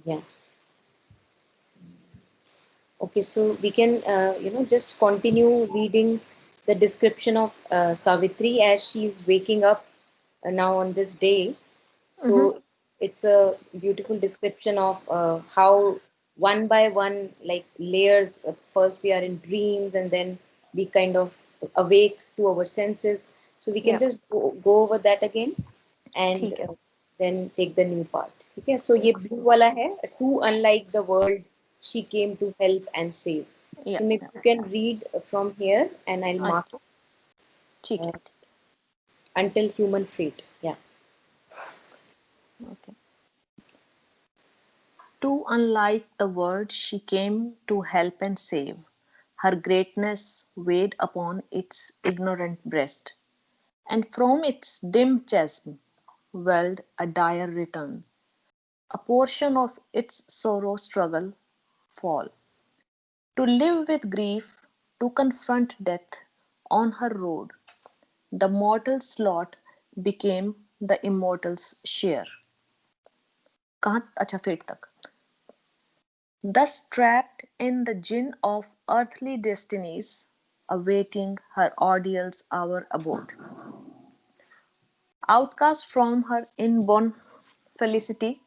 Yeah. Okay, so we can, just continue reading the description of Savitri as she's waking up now on this day. Mm-hmm. So it's a beautiful description of how one by one, like layers, first we are in dreams and then we kind of awake to our senses. So we can Yeah. just go over that again and ठीक है. then take the new part. Okay, so ये blue वाला है, too unlike the world she came to help and save. Yeah. So maybe Yeah. you can read from here and I'll mark अच्छा. ठीक uh, है. ठीक until human fate. Yeah. है. Okay. Too unlike the world she came to help and save. Her greatness weighed upon its ignorant breast, and from its dim chasm welled a dire return. A portion of its sorrow struggle, fall. To live with grief, to confront death on her road, the mortal's lot became the immortal's share. कहाँ अच्छा fate तक. Thus trapped in the gin of earthly destinies, awaiting her ordeal's hour abode. Outcast from her inborn felicity,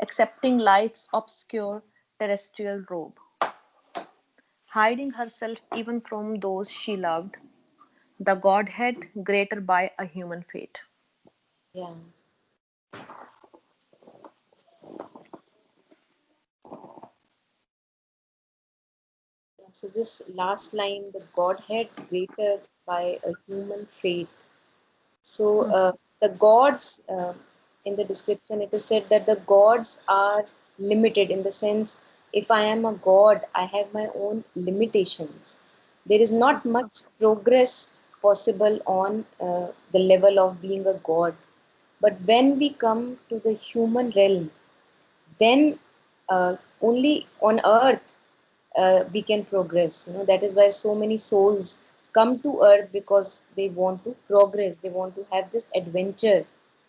accepting life's obscure terrestrial robe, hiding herself even from those she loved, the Godhead greater by a human fate. Yeah. So this last line, the Godhead greater by a human fate. So the gods, in the description, it is said that the gods are limited in the sense, if I am a god, I have my own limitations. There is not much progress possible on the level of being a god. But when we come to the human realm, then only on earth we can progress. That is why so many souls come to earth, because they want to progress, they want to have this adventure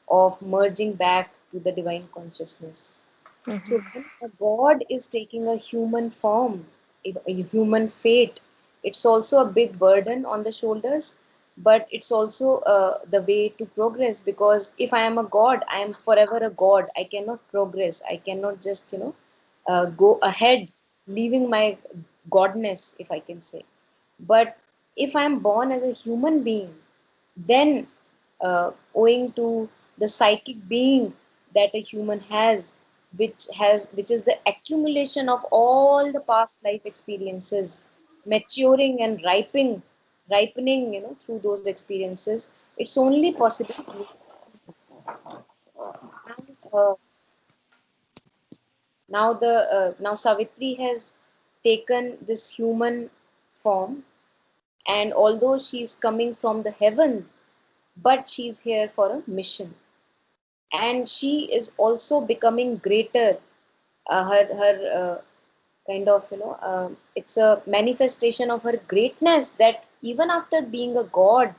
of merging back to the divine consciousness. So when a god is taking a human form, a human fate, it's also a big burden on the shoulders, but it's also the way to progress. Because if I am a god, I am forever a god. I cannot progress. I cannot just go ahead, leaving my godness, if I can say. But if I am born as a human being, then owing to the psychic being that a human has, which is the accumulation of all the past life experiences, maturing and ripening, through those experiences, it's only possible. uh, now Savitri has taken this human form, and although she's coming from the heavens, but she's here for a mission, and she is also becoming greater. Her kind of, it's a manifestation of her greatness, that even after being a god,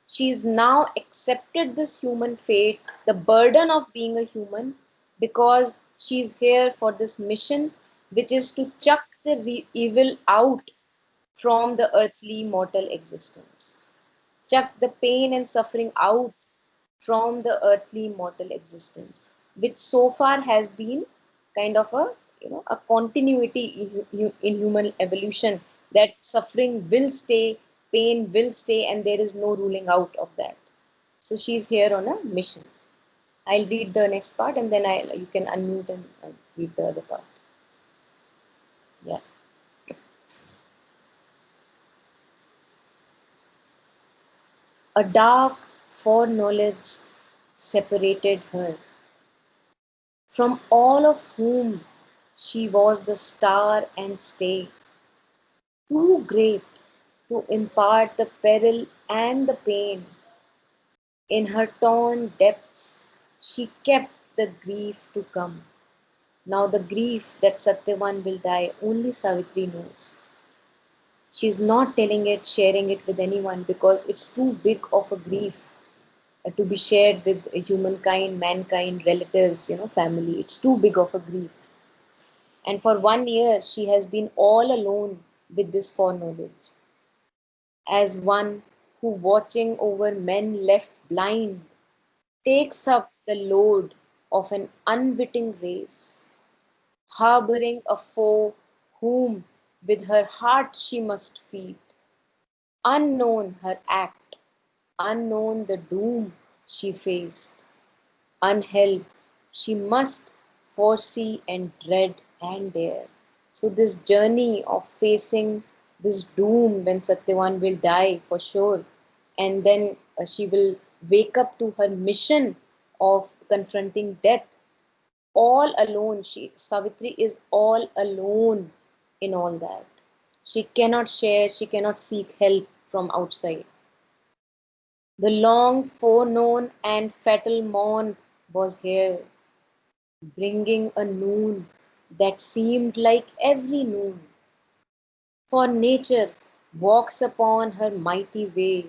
she's now accepted this human fate, the burden of being a human, because she's here for this mission, which is to chuck the evil out from the earthly mortal existence, chuck the pain and suffering out from the earthly mortal existence, which so far has been kind of a continuity in human evolution, that suffering will stay, pain will stay, and there is no ruling out of that. So she's here on a mission. I'll read the next part, and then you can unmute and read the other part. Yeah. A dark foreknowledge separated her from all of whom she was the star and stay, too great to impart the peril and the pain. In her torn depths, she kept the grief to come. Now, the grief that Satyavan will die, only Savitri knows. She's not telling it, sharing it with anyone, because it's too big of a grief to be shared with humankind, mankind, relatives, family. It's too big of a grief. And for 1 year, she has been all alone with this foreknowledge, as one who, watching over men left blind, takes up the load of an unwitting race, harboring a foe whom with her heart she must feed. Unknown her act, unknown the doom she faced, unhelped she must foresee and dread and dare. So, this journey of facing this doom when Satyavan will die for sure, and then she will wake up to her mission of confronting death all alone. Savitri is all alone in all that. She cannot share, she cannot seek help from outside. The long foreknown and fatal morn was here, bringing a noon that seemed like every noon. For nature walks upon her mighty way,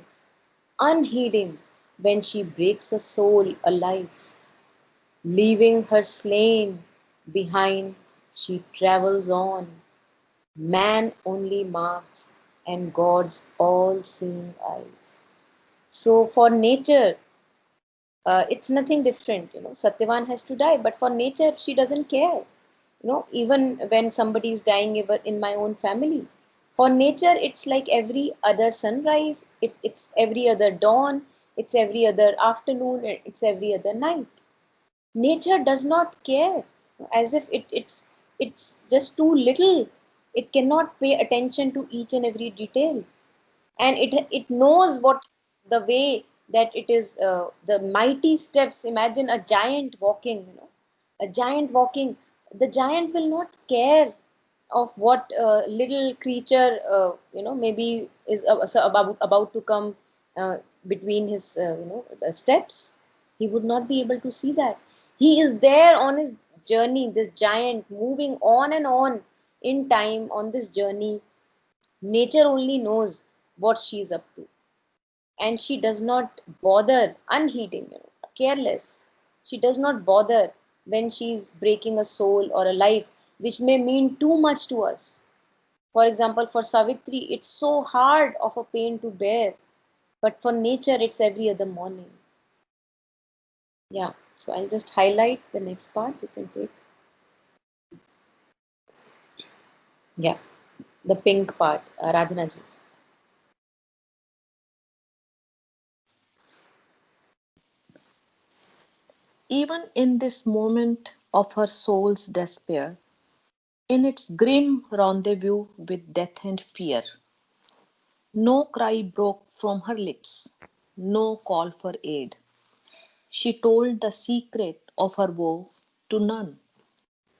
unheeding when she breaks a soul alive. Leaving her slain behind, she travels on. Man only marks and God's all seeing eyes. So, for nature, it's nothing different. Satyavan has to die, but for nature, she doesn't care. Even when somebody is dying in my own family, for nature, it's like every other sunrise, it's every other dawn, it's every other afternoon, it's every other night. Nature does not care, as if it's just too little. It cannot pay attention to each and every detail, and it knows what the way that it is, the mighty steps. Imagine a giant walking, a giant walking. The giant will not care of what little creature, maybe is about to come uh, between his steps. He would not be able to see that. He is there on his journey, this giant moving on and on in time on this journey. Nature only knows what she is up to, and she does not bother, unheeding, careless. She does not bother when she is breaking a soul or a life which may mean too much to us. For example, for Savitri, it's so hard of a pain to bear, but for nature, it's every other morning. Yeah, so I'll just highlight the next part. You can take, yeah, the pink part, Radhana ji. Even in this moment of her soul's despair, in its grim rendezvous with death and fear, no cry broke from her lips, no call for aid. She told the secret of her woe to none.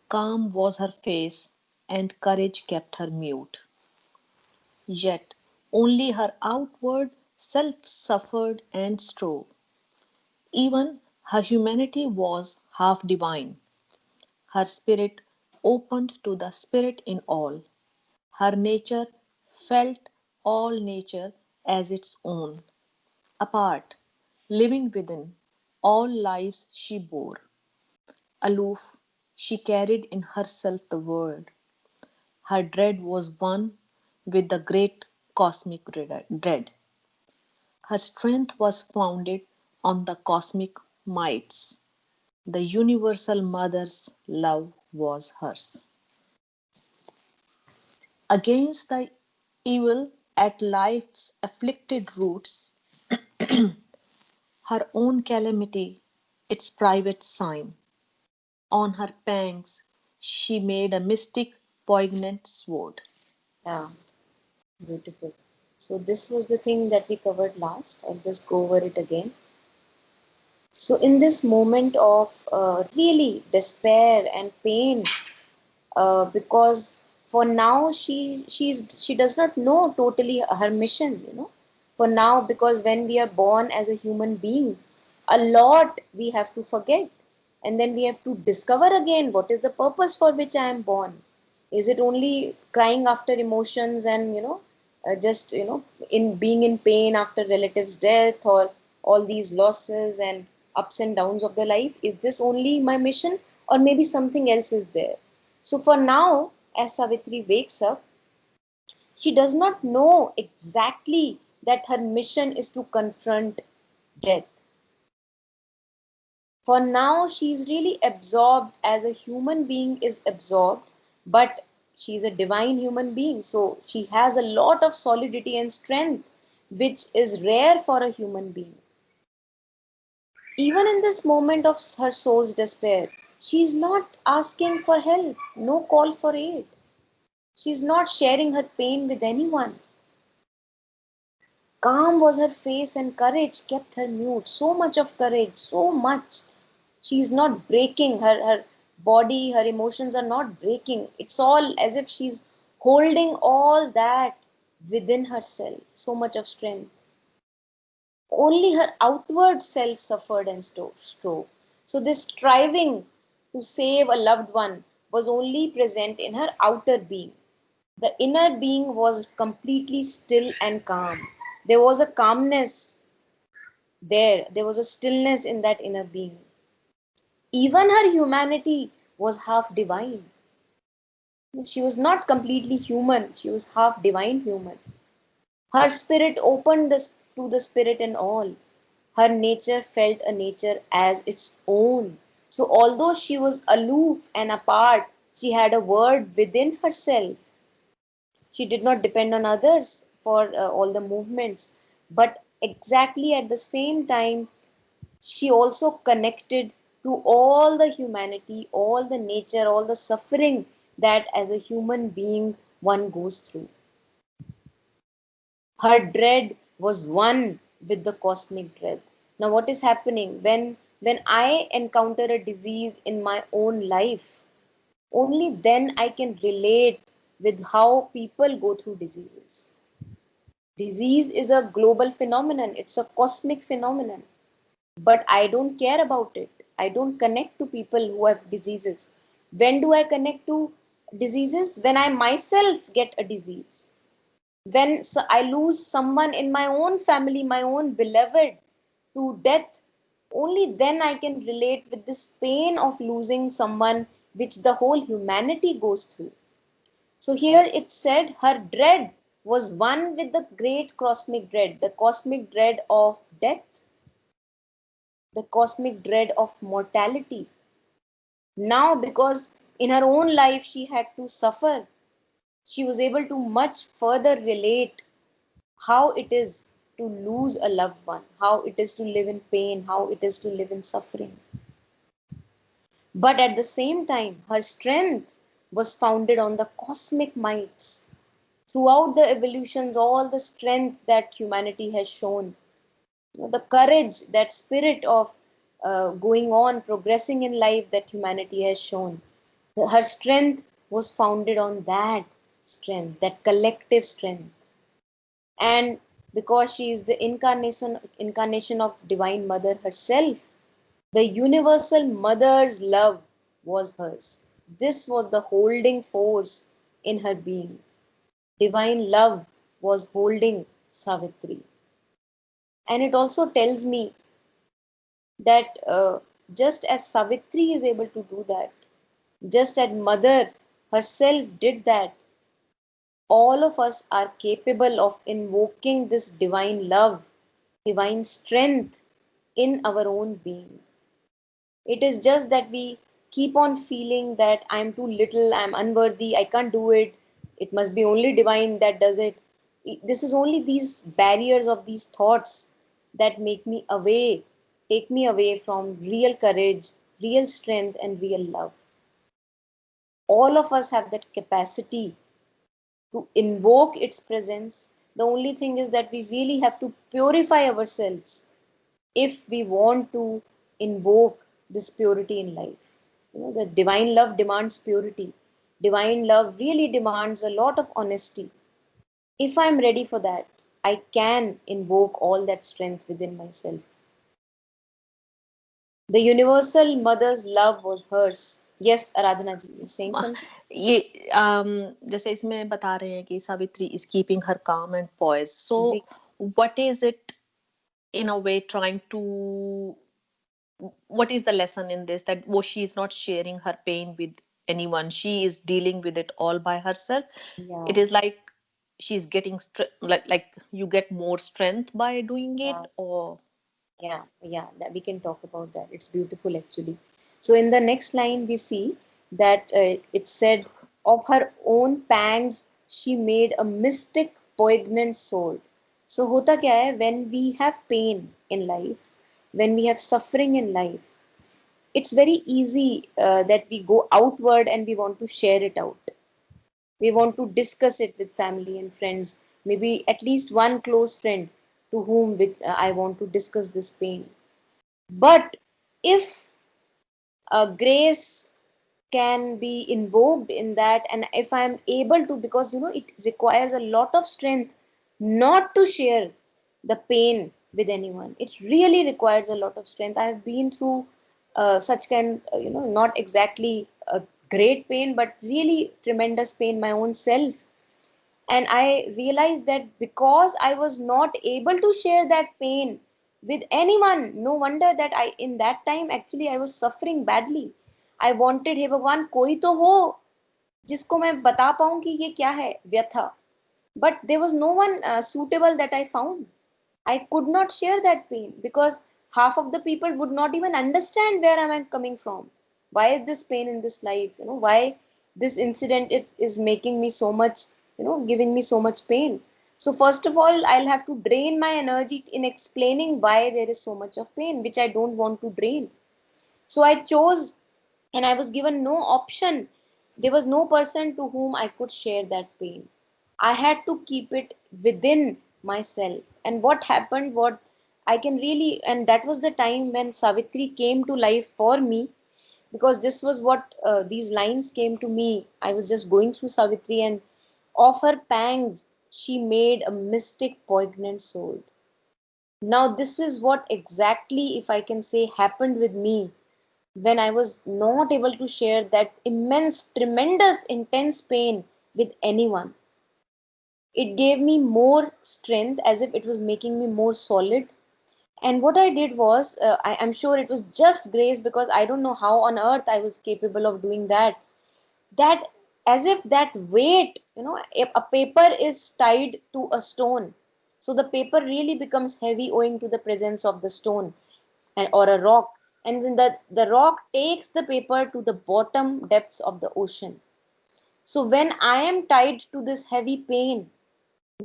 Calm was her face, and courage kept her mute. Yet only her outward self suffered and strove. Even her humanity was half divine. Her spirit opened to the spirit in all. Her nature felt all nature as its own. Apart, living within, all lives she bore. Aloof, she carried in herself the world. Her dread was one with the great cosmic dread. Her strength was founded on the cosmic mights. The universal mother's love was hers. Against the evil at life's afflicted roots, her own calamity, its private sign. On her pangs, she made a mystic, poignant sword. Yeah, beautiful. So this was the thing that we covered last. I'll just go over it again. So, in this moment of really despair and pain, because for now she does not know totally her mission. For now, because when we are born as a human being, a lot we have to forget, and then we have to discover again what is the purpose for which I am born. Is it only crying after emotions and just in being in pain after relatives death, or all these losses and ups and downs of the life? Is this only my mission, or maybe something else is there? So for now, as Savitri wakes up, she does not know exactly that her mission is to confront death. For now, she's really absorbed as a human being is absorbed, but she's a divine human being. So she has a lot of solidity and strength, which is rare for a human being. Even in this moment of her soul's despair, she's not asking for help, no call for aid. She's not sharing her pain with anyone. Calm was her face and courage kept her mute. So much of courage, so much. She's not breaking. Her body, her emotions are not breaking. It's all as if she's holding all that within herself. So much of strength. Only her outward self suffered and strove. So, this striving to save a loved one was only present in her outer being. The inner being was completely still and calm. There was a calmness there, there was a stillness in that inner being. Even her humanity was half divine. She was not completely human, she was half divine human. Her spirit opened to the spirit in all. Her nature felt a nature as its own. So, although she was aloof and apart, she had a word within herself. She did not depend on others for all the movements, but exactly at the same time, she also connected to all the humanity, all the nature, all the suffering that as a human being one goes through. Her dread was one with the cosmic dread. Now, what is happening when I encounter a disease in my own life? Only then I can relate with how people go through diseases. Disease is a global phenomenon, it's a cosmic phenomenon. But I don't care about it. I don't connect to people who have diseases. When do I connect to diseases? When I myself get a disease. When I lose someone in my own family, my own beloved, to death, only then I can relate with this pain of losing someone which the whole humanity goes through. So here it said her dread was one with the great cosmic dread, the cosmic dread of death, the cosmic dread of mortality. Now, because in her own life she had to suffer, she was able to much further relate how it is to lose a loved one, how it is to live in pain, how it is to live in suffering. But at the same time, her strength was founded on the cosmic mights. Throughout the evolutions, all the strength that humanity has shown, the courage, that spirit of going on, progressing in life that humanity has shown, her strength was founded on that strength, that collective strength. And because she is the incarnation of divine mother herself, the universal mother's love was hers. This was the holding force in her being. Divine love was holding Savitri. And it also tells me that just as Savitri is able to do that, just as Mother herself did that, all of us are capable of invoking this divine love, divine strength in our own being. It is just that we keep on feeling that I'm too little, I'm unworthy, I can't do it, it must be only divine that does it. This is only these barriers of these thoughts that make me away, take me away from real courage, real strength, and real love. All of us have that capacity to invoke its presence. The only thing is that we really have to purify ourselves if we want to invoke this purity in life. The divine love demands purity. Divine love really demands a lot of honesty. If I'm ready for that, I can invoke all that strength within myself. The universal mother's love was hers. Yes, Aradhana ji, you're saying something? ये जैसे इसमें बता रहे हैं कि Savitri is keeping her calm and poise. So Re- what is it in a way trying to, what is the lesson in this, that she is not sharing her pain with anyone. She is dealing with it all by herself. Yeah, It is like she's getting like you get more strength by doing yeah, it, or yeah. That we can talk about that. It's beautiful actually. So in the next line, we see that it said, "Of her own pangs, she made a mystic, poignant soul." So होता क्या है, when we have pain in life, when we have suffering in life, it's very easy that we go outward and we want to share it out. We want to discuss it with family and friends, maybe at least one close friend to whom with I want to discuss this pain. But if grace can be invoked in that, and if I'm able to, because it requires a lot of strength not to share the pain with anyone. It really requires a lot of strength. I have been through such kind, not exactly a great pain, but really tremendous pain my own self. And I realized that because I was not able to share that pain with anyone, no wonder that I in that time actually I was suffering badly. I wanted, हे भगवान कोई तो हो जिसको मैं बता पाऊं कि ये क्या है व्यथा. But there was no one suitable that I found. I could not share that pain because half of the people would not even understand where am I coming from. Why is this pain in this life? Why this incident is making me so much, giving me so much pain. So first of all, I'll have to drain my energy in explaining why there is so much of pain, which I don't want to drain. So I chose, and I was given no option. There was no person to whom I could share that pain. I had to keep it within myself. And what happened, what I can really, and that was the time when Savitri came to life for me, because this was what these lines came to me. I was just going through Savitri, and of her pangs, she made a mystic, poignant soul. Now, this is what exactly, if I can say, happened with me when I was not able to share that immense, tremendous, intense pain with anyone. It gave me more strength, as if it was making me more solid. And what I did was, I'm sure it was just grace, because I don't know how on earth I was capable of doing that. That, as if that weight, if a paper is tied to a stone, so the paper really becomes heavy owing to the presence of the stone and or a rock, and when the rock takes the paper to the bottom depths of the ocean. So when I am tied to this heavy pain,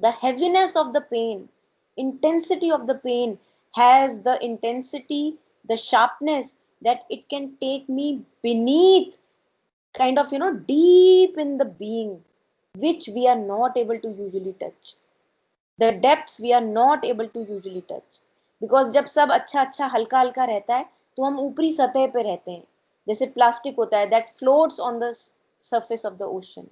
the heaviness of the pain, intensity of the pain has the intensity, the sharpness, that it can take me beneath, kind of, deep in the being, which we are not able to usually touch. The depths we are not able to usually touch. Because जब सब अच्छा अच्छा हल्का हल्का रहता है, तो हम ऊपरी सतह पे रहते हैं. जैसे प्लास्टिक होता है that floats on the surface of the ocean.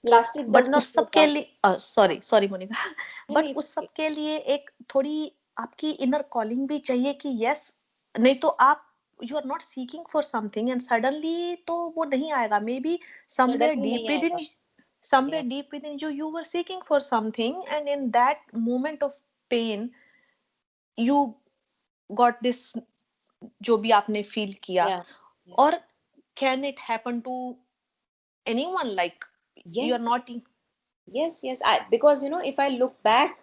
Plastic does but not उस सब float के up. लिए sorry sorry Monica No, no, but it's उस सब okay. के लिए एक थोड़ी आपकी इनर कॉलिंग भी चाहिए कि यस, नहीं तो आप you are not seeking for something and suddenly तो वो नहीं आएगा maybe somewhere Suddenly deep नहीं विद आएगा. इन Yeah. somewhere deep within you you were seeking for something, and in that moment of pain you got this जो भी आपने फील किया. Yeah. Yeah. और can it happen to anyone, like you are Yes. not Yes. Yes. Because if I look back,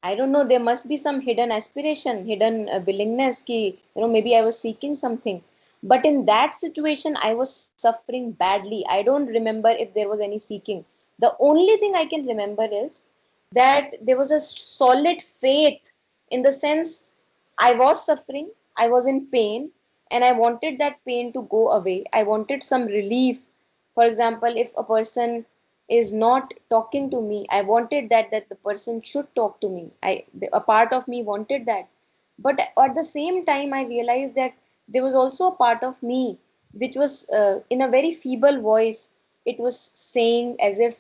I don't know. There must be some hidden aspiration, hidden willingness. Ki, maybe I was seeking something. But in that situation, I was suffering badly. I don't remember if there was any seeking. The only thing I can remember is that there was a solid faith, in the sense I was suffering, I was in pain, and I wanted that pain to go away. I wanted some relief. For example, if a person is not talking to me, I wanted that the person should talk to me. A part of me wanted that. But at the same time, I realized that there was also a part of me which was in a very feeble voice. It was saying, as if,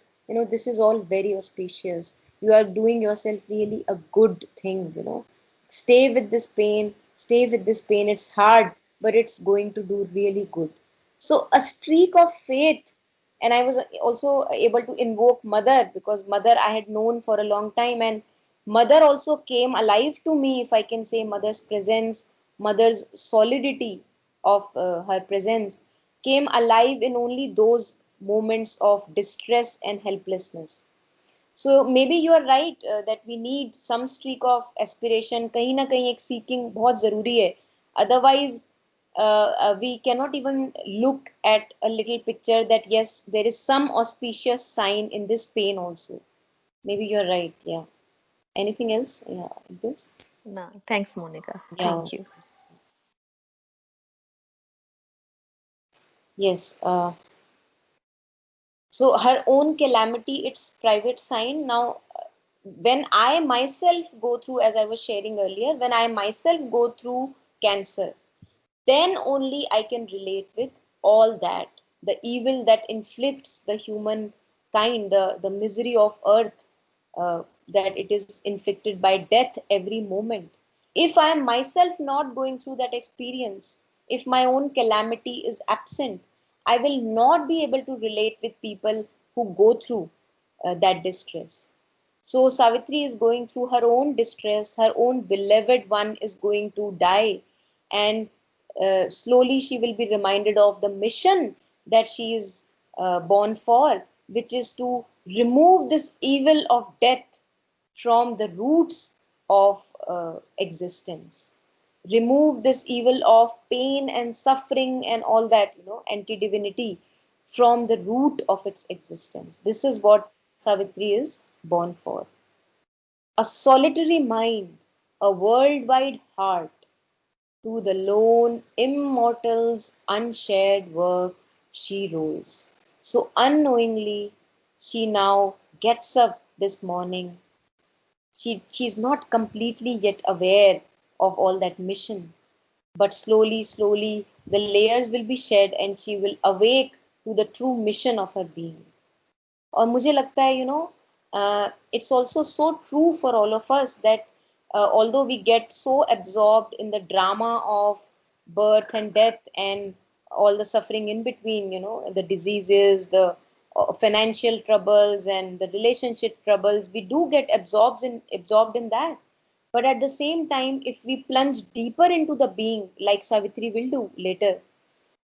this is all very auspicious. You are doing yourself really a good thing. Stay with this pain, stay with this pain. It's hard, but it's going to do really good. So a streak of faith. And I was also able to invoke mother, because mother I had known for a long time, and mother also came alive to me, if I can say. Mother's presence, mother's solidity of her presence, came alive in only those moments of distress and helplessness. So maybe you are right that we need some streak of aspiration. कहीं ना कहीं एक seeking बहुत ज़रूरी है. Otherwise, we cannot even look at a little picture that yes, there is some auspicious sign in this pain also. Maybe you are right. Yeah. Anything else? Yeah. This. No, thanks, Monica. Yeah. Thank you. Yes. So her own calamity, it's private sign. Now, when I myself go through, as I was sharing earlier, when I myself go through cancer, then only I can relate with all that, the evil that inflicts the human kind, the misery of earth, that it is inflicted by death every moment. If I am myself not going through that experience, if my own calamity is absent, I will not be able to relate with people who go through that distress. So Savitri is going through her own distress, her own beloved one is going to die, and slowly she will be reminded of the mission that she is born for, which is to remove this evil of death from the roots of existence. Remove this evil of pain and suffering and all that, anti divinity from the root of its existence. This is what Savitri is born for. A solitary mind, a worldwide heart, to the lone immortal's unshared work she rose. So unknowingly, she now gets up this morning. She's not completely yet aware of all that mission, but slowly, slowly, the layers will be shed and she will awake to the true mission of her being. और मुझे लगता है it's also so true for all of us that although we get so absorbed in the drama of birth and death and all the suffering in between, the diseases, the financial troubles and the relationship troubles, we do get absorbed in that. But at the same time, if we plunge deeper into the being, like Savitri will do later,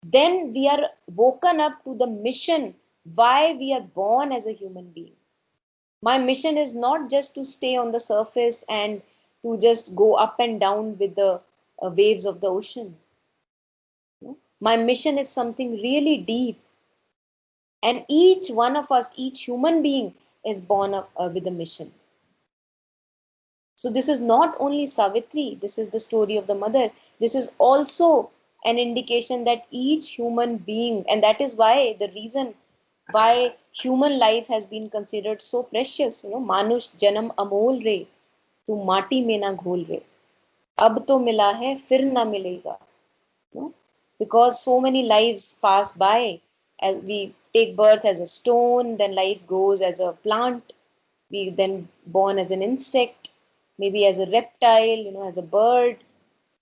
then we are woken up to the mission why we are born as a human being. My mission is not just to stay on the surface and to just go up and down with the waves of the ocean. My mission is something really deep, and each one of us, each human being, is born up with a mission. So this is not only Savitri, this is the story of the mother. This is also an indication that each human being, and that is why the reason why human life has been considered so precious. Manush janam amol re, tu mati mein na ghol re. Ab to mila hai, fir na milega. Because so many lives pass by. As we take birth as a stone, then life grows as a plant, we then born as an insect, maybe as a reptile, as a bird,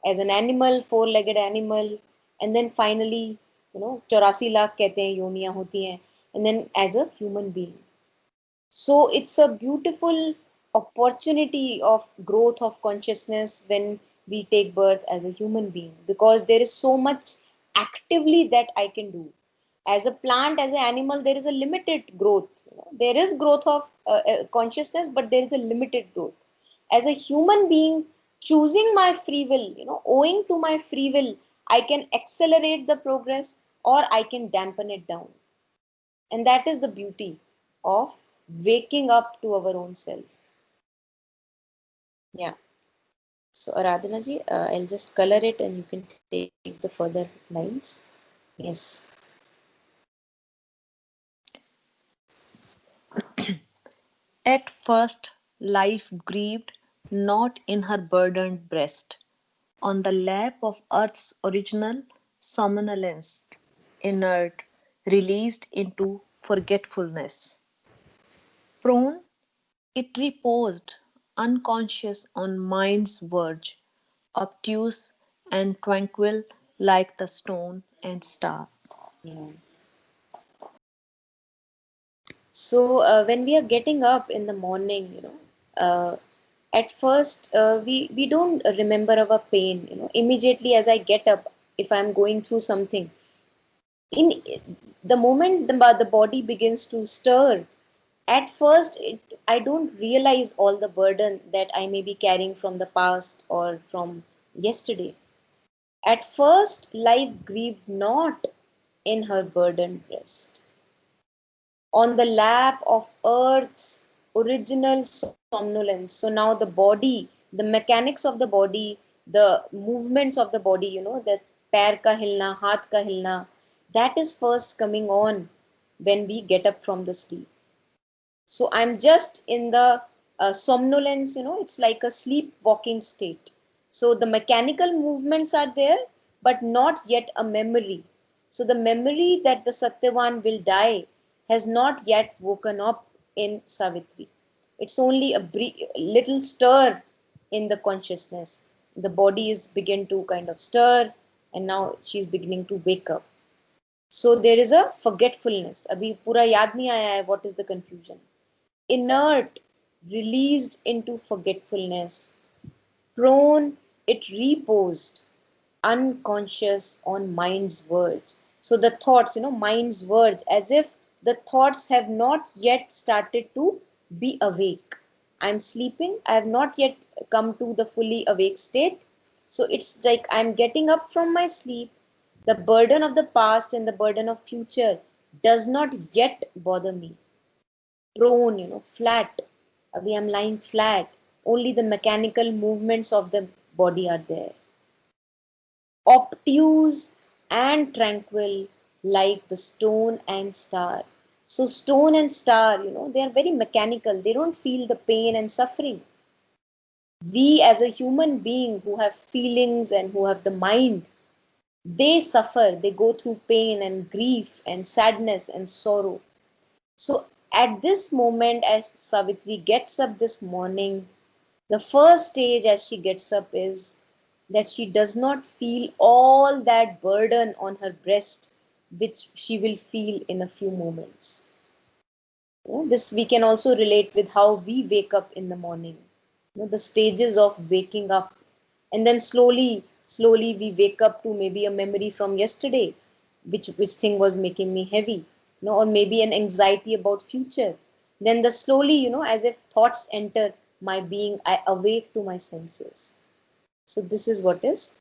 as an animal, four-legged animal, and then finally, 84 lakh कहते हैं योनियां होती हैं, and then as a human being. So it's a beautiful opportunity of growth of consciousness when we take birth as a human being, because there is so much actively that I can do. As a plant, as an animal, there is a limited growth. There is growth of consciousness, but there is a limited growth. As a human being, choosing my free will, owing to my free will, I can accelerate the progress or I can dampen it down. And that is the beauty of waking up to our own self. Yeah. So Aradhana ji, I'll just color it and you can take the further lines. Yes. At first, life grieved not in her burdened breast, on the lap of earth's original somnolence, inert, released into forgetfulness. Prone, it reposed, unconscious on mind's verge, obtuse and tranquil like the stone and star. Yeah. So when we are getting up in the morning, at first we don't remember our pain. Immediately as I get up, if I'm going through something, In the moment the body begins to stir, at first I don't realize all the burden that I may be carrying from the past or from yesterday. At first life grieved not in her burdened breast, on the lap of earth's original somnolence. So now the body, the mechanics of the body, the movements of the body, the pair ka hilna, haath ka hilna, that is first coming on when we get up from the sleep. So I'm just in the somnolence, it's like a sleepwalking state. So the mechanical movements are there, but not yet a memory. So the memory that the Satyavan will die has not yet woken up in Savitri. It's only a little stir in the consciousness. The body is begin to kind of stir, and now she's beginning to wake up. So there is a forgetfulness. अभी पूरा याद नहीं आया है. What is the confusion? Inert, released into forgetfulness, prone, it reposed, unconscious on mind's verge. So the thoughts, mind's verge, as if the thoughts have not yet started to be awake. I'm sleeping, I have not yet come to the fully awake state. So it's like I'm getting up from my sleep. The burden of the past and the burden of future does not yet bother me. Prone, flat. I'm lying flat. Only the mechanical movements of the body are there. Obtuse and tranquil, like the stone and star. So, stone and star, they are very mechanical. They don't feel the pain and suffering. We, as a human being who have feelings and who have the mind, they suffer. They go through pain and grief and sadness and sorrow. So at this moment, as Savitri gets up this morning, the first stage as she gets up is that she does not feel all that burden on her breast, which she will feel in a few moments. This we can also relate with how we wake up in the morning. The stages of waking up, and then slowly we wake up to maybe a memory from yesterday, which thing was making me heavy, or maybe an anxiety about future. Then the slowly, as if thoughts enter my being, I awake to my senses. So this is what is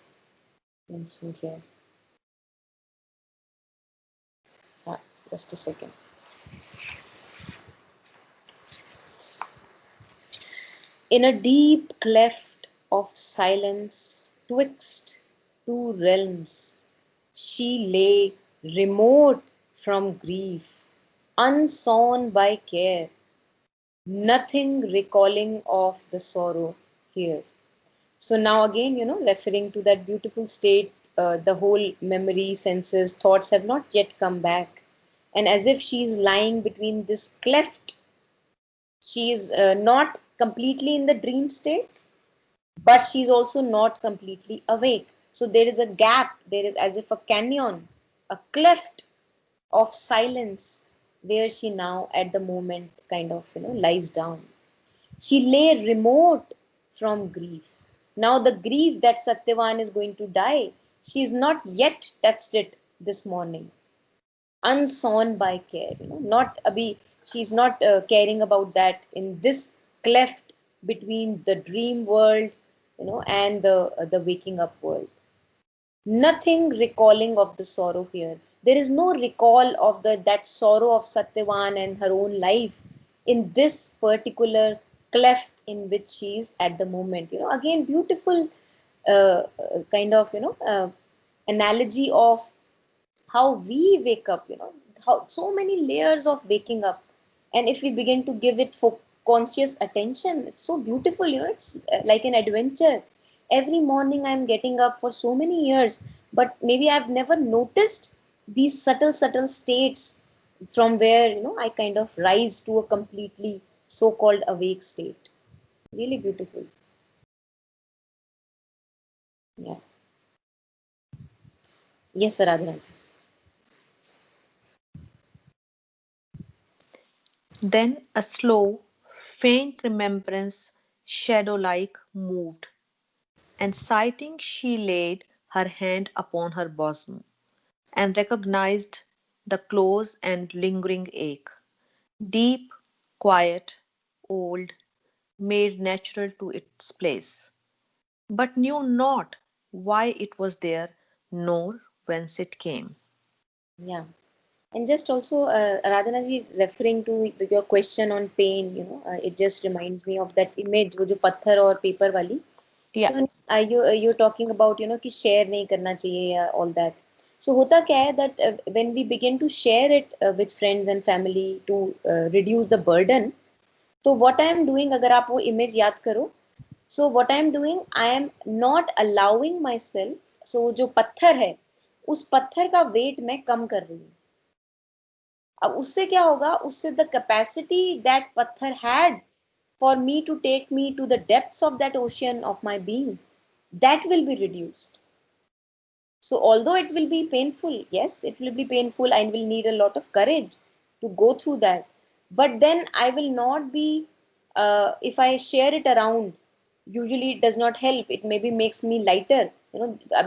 mentioned here. Ah, just a second. In a deep cleft of silence twixt two realms, she lay remote from grief, unsown by care, nothing recalling of the sorrow here. So now again, referring to that beautiful state, the whole memory, senses, thoughts have not yet come back. And as if she is lying between this cleft, she is not completely in the dream state, but she's also not completely awake. So there is a gap, there is as if a canyon, a cleft of silence where she now at the moment kind of lies down. She lay remote from grief. Now the grief that Satyavan is going to die, she's not yet touched it this morning, unsown by care, not abhi, she's not caring about that in this cleft between the dream world, and the waking up world. Nothing recalling of the sorrow here. There is no recall of the that sorrow of Satyavan and her own life in this particular cleft in which she is at the moment. Again, beautiful kind of analogy of how we wake up, how so many layers of waking up. And if we begin to give it for conscious attention, it's so beautiful, it's like an adventure. Every morning I'm getting up for so many years, but maybe I've never noticed these subtle states from where, I kind of rise to a completely so-called awake state. Really beautiful. Yeah. Yes, Aradhana ji. Then a slow, faint remembrance, shadow like, moved, and sighting, she laid her hand upon her bosom, and recognized the close and lingering ache, deep, quiet, old, made natural to its place, but knew not why it was there nor whence it came. Yeah. And just also, Aradhana ji, referring to your question on pain, it just reminds me of that image, वो जो पत्थर और paper वाली. Yeah. So you're talking about, कि share नहीं करना चाहिए या all that. So होता क्या है that when we begin to share it with friends and family to reduce the burden, तो what I am doing, अगर आप वो image याद करो, so what I am doing, I am not allowing myself, so वो जो पत्थर है, उस पत्थर का weight मैं कम कर रही हूँ. अब उससे क्या होगा, उससे द कैपेसिटी दैट पत्थर had for me to take me to the depths of that ocean of my being, that will be reduced. So although it will be painful, yes, it will be painful, I will need a lot of courage to go through that, but then I will not be, if I share it around, usually it does not help, it maybe makes me lighter.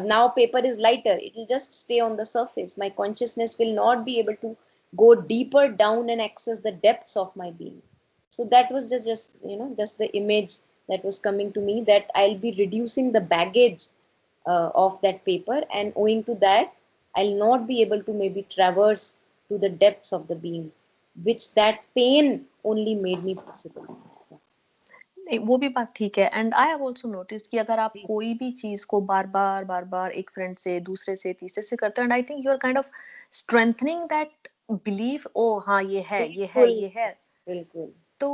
Now paper is lighter, it will just stay on the surface, my consciousness will not be able to go deeper down and access the depths of my being. So that was just the image that was coming to me, that I'll be reducing the baggage of that paper, and owing to that I'll not be able to maybe traverse to the depths of the being, which that pain only made me possible. नहीं, वो भी बात ठीक है and I have also notice कि अगर आप कोई भी चीज को बार बार एक फ्रेंड से दूसरे से तीसरे से करते हो and I think you are kind of strengthening that belief ओ हाँ बिल्कुल, ये है बिल्कुल. तो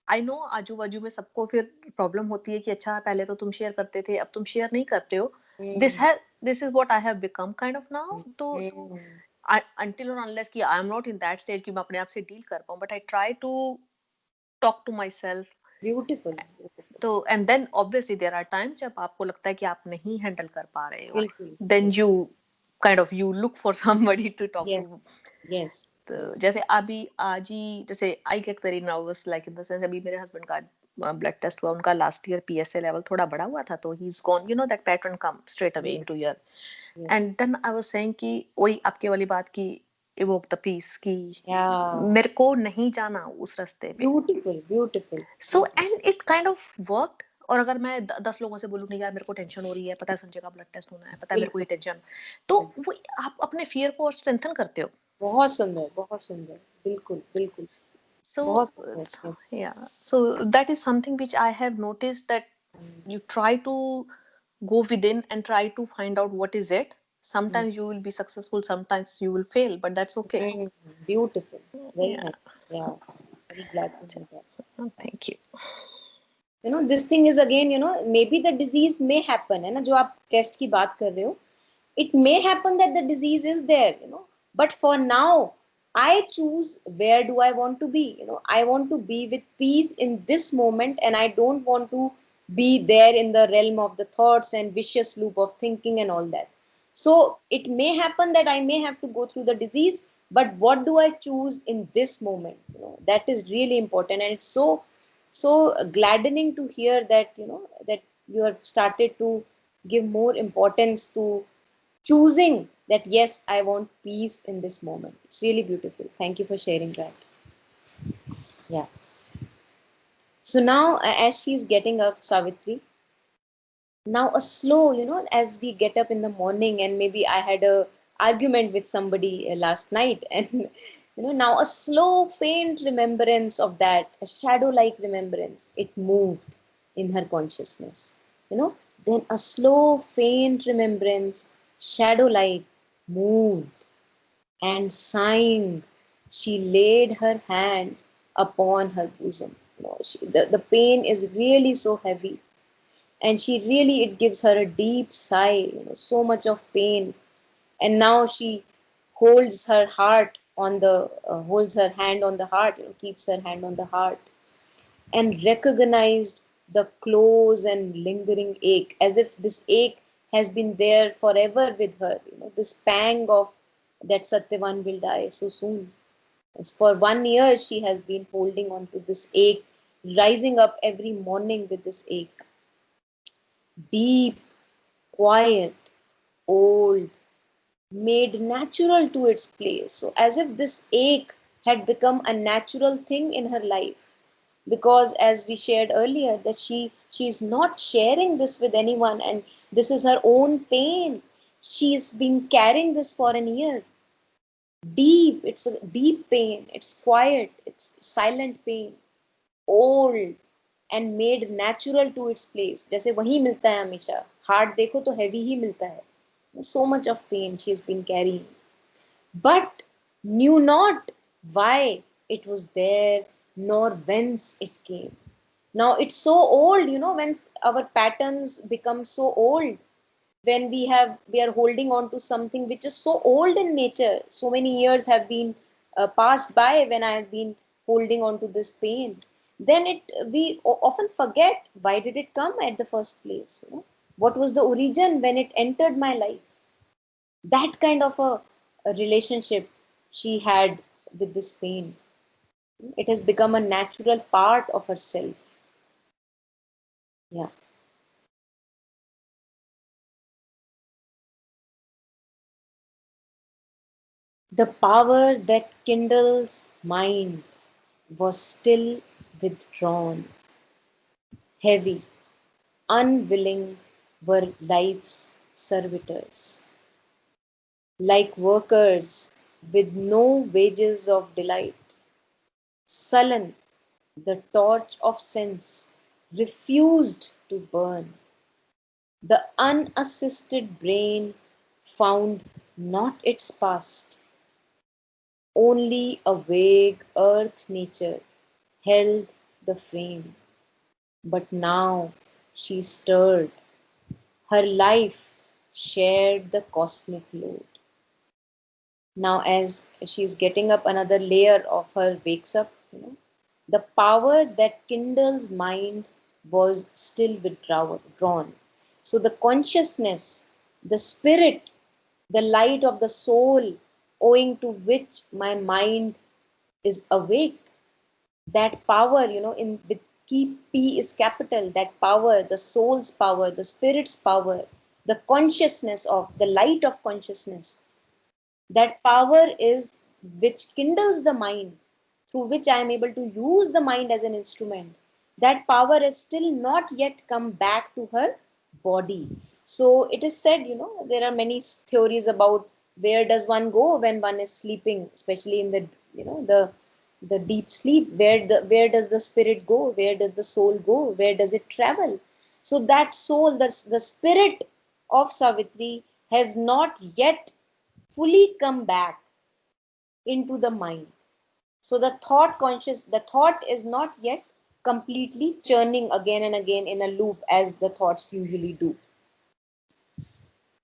आई नो आजू बाजू में सबको फिर प्रॉब्लम होती है कि अच्छा पहले तो तुम शेयर करते थे अब तुम शेयर नहीं करते हो hmm, this is what I have become kind of now तो हम्म. until or unless कि I am not in that stage कि मैं अपने आप से डील कर पाऊँ but I try to talk to myself Beautiful, beautiful. तो and then obviously there are times जब आपको लगता है कि आप नहीं हैंडल कर पा रहे हो बिल्कुल, then you kind of you look for somebody to talk yes, to yes, तो yes. जैसे अभी आज ही जैसे I get very nervous like in the sense अभी मेरे हस्बैंड का ब्लड टेस्ट हुआ उनका लास्ट ईयर पीएसए लेवल थोड़ा बढ़ा हुआ था तो he is gone you know that pattern come straight away Yes, into ear yes. And then I was saying कि वही आपके वाली बात की इवोक द पीस की Yeah, मेरे को नहीं जाना उस रास्ते पे beautiful, beautiful, so beautiful. And it kind of worked और अगर मैं 10 लोगों से बोलूँ नहीं यार मेरे को टेंशन हो रही है पता है संजय का ब्लड टेस्ट होना है पता है मेरे को ये बिल्कुल, टेंशन तो बिल्कुल. वो आप अपने फियर को और स्ट्रेंथन करते हो बहुत सुंदर, बहुत सुंदर. बिल्कुल, बिल्कुल. so बहुत सुंदर. Yes. yeah so that is something which I have noticed that you try to go within and try to find out what is it Mm. sometimes you will be successful sometimes you will fail but that's okay Beautiful. Very yeah nice. Yeah. Very glad to hear that. thank you This thing is again, maybe the disease may happen, है ना, जो आप test की बात कर रहे हो. It may happen that the disease is there, but for now, I choose where do I want to be. I want to be with peace in this moment, and I don't want to be there in the realm of the thoughts and vicious loop of thinking and all that. So it may happen that I may have to go through the disease, but what do I choose in this moment? That is really important, and it's so gladdening to hear that that you have started to give more importance to choosing that, yes, I want peace in this moment. It's really beautiful. Thank you for sharing that. Yeah. So now, as she's getting up, Savitri, now a slow, as we get up in the morning, and maybe I had a argument with somebody last night, and now a slow faint remembrance of that, a shadow like remembrance, it moved in her consciousness. Then a slow faint remembrance, shadow like, moved, and sighing, she laid her hand upon her bosom. The pain is really so heavy, and she really, it gives her a deep sigh, so much of pain. And now she holds her heart on the, holds her hand on the heart, keeps her hand on the heart, and recognized the close and lingering ache, as if this ache has been there forever with her, this pang of that Satyavan will die so soon. As for 1 year, she has been holding on to this ache, rising up every morning with this ache. Deep, quiet, old, made natural to its place. So, as if this ache had become a natural thing in her life, because as we shared earlier, that she's not sharing this with anyone, and this is her own pain. She's been carrying this for an year. Deep, it's a deep pain, it's quiet, it's silent pain, old and made natural to its place. जैसे वही मिलता है हमेशा, heart देखो तो heavy ही मिलता है. So much of pain she has been carrying, but knew not why it was there, nor whence it came. Now it's so old, when our patterns become so old, when we are holding on to something which is so old in nature. So many years have been passed by when I have been holding on to this pain. Then often forget, why did it come at the first place? What was the origin when it entered my life? That kind of a relationship she had with this pain. It has become a natural part of herself. Yeah. The power that kindles mind was still withdrawn. Heavy, unwilling were life's servitors, like workers with no wages of delight. Sullen, the torch of sense refused to burn. The unassisted brain found not its past, only a vague earth nature held the frame. But now she stirred, her life shared the cosmic load. Now, as she's getting up, another layer of her wakes up, the power that kindles mind was still withdrawn. So, the consciousness, the spirit, the light of the soul, owing to which my mind is awake, that power, in with key P is capital, that power, the soul's power, the spirit's power, the consciousness of the light of consciousness, that power is which kindles the mind, through which I am able to use the mind as an instrument. That power has still not yet come back to her body. So it is said, there are many theories about where does one go when one is sleeping, especially in the, the deep sleep. Where does the spirit go? Where does the soul go? Where does it travel? So that soul, the spirit of Savitri has not yet fully come back into the mind. So the thought is not yet completely churning again and again in a loop as the thoughts usually do.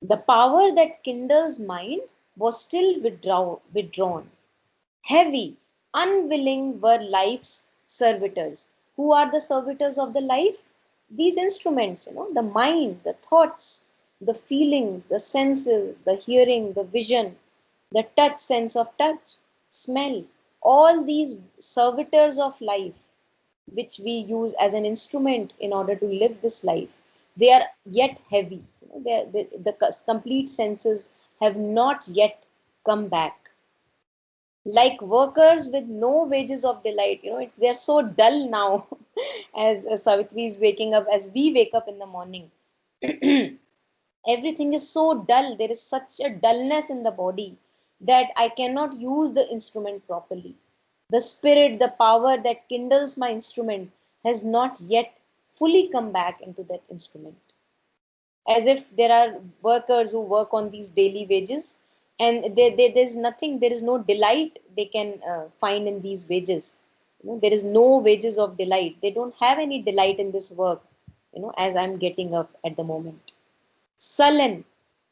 The power that kindles mind was still withdrawn. Heavy, unwilling were life's servitors. Who are the servitors of the life? These instruments, the mind, the thoughts, the feelings, the senses, the hearing, the vision, the touch, sense of touch, smell, all these servitors of life, which we use as an instrument in order to live this life, they are yet heavy. The complete senses have not yet come back, like workers with no wages of delight. They're so dull now. As Savitri is waking up, as we wake up in the morning, everything is so dull. There is such a dullness in the body that I cannot use the instrument properly. The spirit, the power that kindles my instrument has not yet fully come back into that instrument. As if there are workers who work on these daily wages, and there's nothing, there is no delight they can find in these wages. There is no wages of delight. They don't have any delight in this work, as I'm getting up at the moment. Sullen,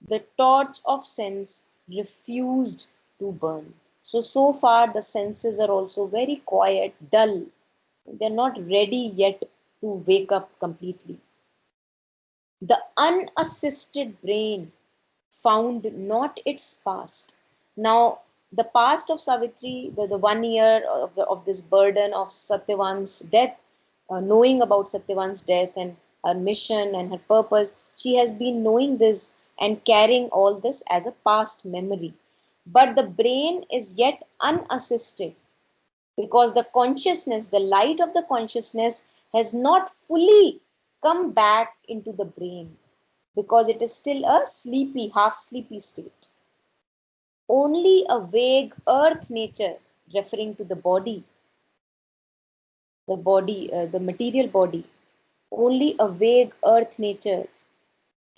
the torch of sense refused to burn. So far the senses are also very quiet, dull. They're not ready yet to wake up completely. The unassisted brain found not its past. Now, the past of Savitri, the 1 year of this burden of Satyavan's death, knowing about Satyavan's death and her mission and her purpose, she has been knowing this. and carrying all this as a past memory. But the brain is yet unassisted because the consciousness, the light of the consciousness, has not fully come back into the brain because it is still a sleepy, half sleepy state. Only a vague earth nature, referring to the material body, only a vague earth nature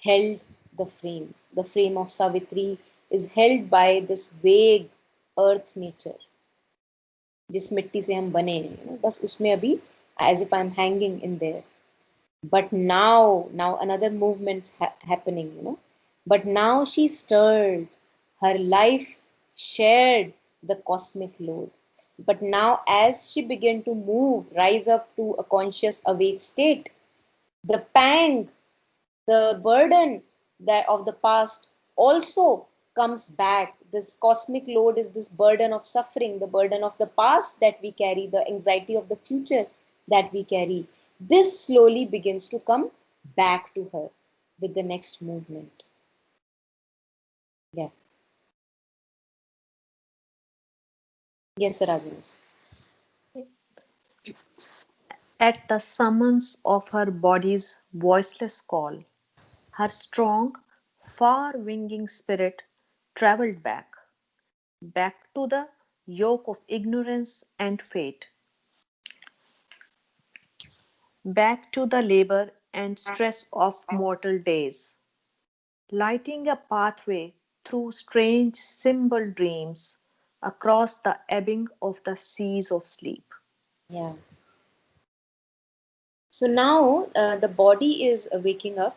held the frame. The frame of Savitri is held by this vague earth nature, जिस मिट्टी से हम बने हैं, बस उसमें अभी as if I'm hanging in there. But now another movement's happening, But now she stirred, her life shared the cosmic load. But now, as she began to move, rise up to a conscious awake state, the pang, the burden that of the past also comes back. This cosmic load is this burden of suffering, the burden of the past that we carry, the anxiety of the future that we carry. This slowly begins to come back to her with the next movement. Yeah. Yes, Rajana. At the summons of her body's voiceless call, her strong, far winging spirit travelled back to the yoke of ignorance and fate, back to the labor and stress of mortal days, lighting a pathway through strange symbol dreams across the ebbing of the seas of sleep. Yeah. So now the body is waking up,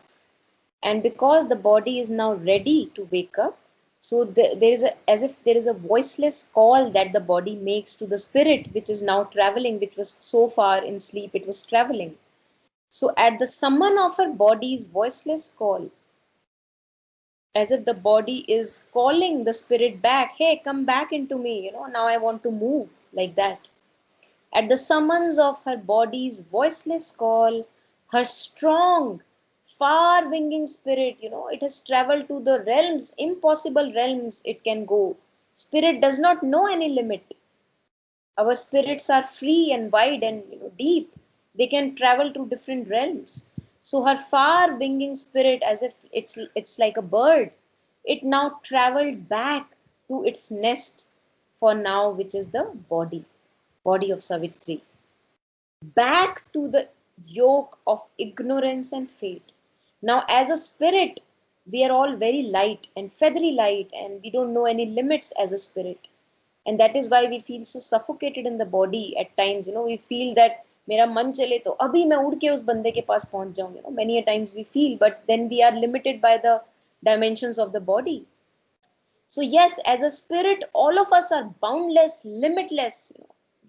and because the body is now ready to wake up, so there is as if there is a voiceless call that the body makes to the spirit, which is now traveling, which was so far in sleep, it was traveling. So at the summon of her body's voiceless call, as if the body is calling the spirit back, hey, come back into me, now I want to move, like that. At the summons of her body's voiceless call, her strong, far winging spirit, it has traveled to the realms, impossible realms it can go. Spirit does not know any limit. Our spirits are free and wide and deep. They can travel to different realms. So her far winging spirit, as if it's like a bird, it now traveled back to its nest for now, which is the body of Savitri, back to the yoke of ignorance and fate. Now, as a spirit, we are all very light and feathery light, and we don't know any limits as a spirit. And that is why we feel so suffocated in the body at times. We feel that मेरा मन चले तो अभी मैं उड़ के उस बंदे के पास पहुंच जाऊं. Many a times we feel, but then we are limited by the dimensions of the body. So yes, as a spirit, all of us are boundless, limitless.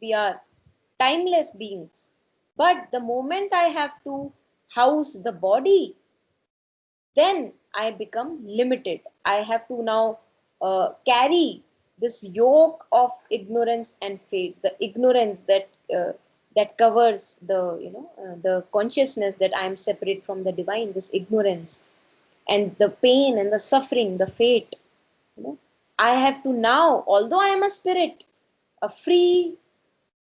We are timeless beings. But the moment I have to house the body, then I become limited. I have to now carry this yoke of ignorance and fate, the ignorance that covers the consciousness that I am separate from the divine, this ignorance, and the pain and the suffering, the fate. I have to now, although I am a spirit, a free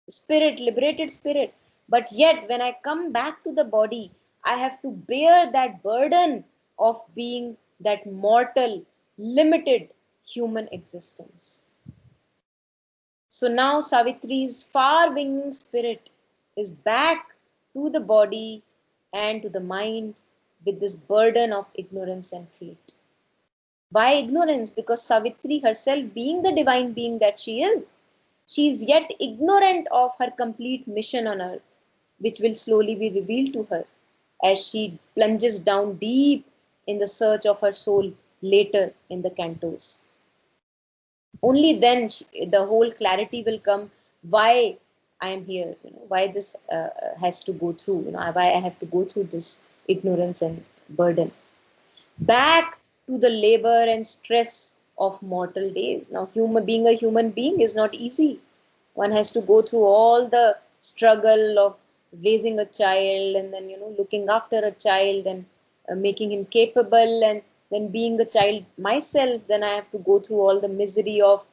spirit, liberated spirit, but yet when I come back to the body, I have to bear that burden of being that mortal, limited human existence. So now Savitri's far winging spirit is back to the body and to the mind with this burden of ignorance and fate. Why ignorance? Because Savitri herself, being the divine being that she is yet ignorant of her complete mission on earth, which will slowly be revealed to her as she plunges down deep in the search of her soul later in the cantos. Only then the whole clarity will come why I am here, why this has to go through, why I have to go through this ignorance and burden. Back to the labor and stress of mortal days. Now, being a human being is not easy. One has to go through all the struggle of raising a child and then, looking after a child and making him capable and then being a child myself, then I have to go through all the misery of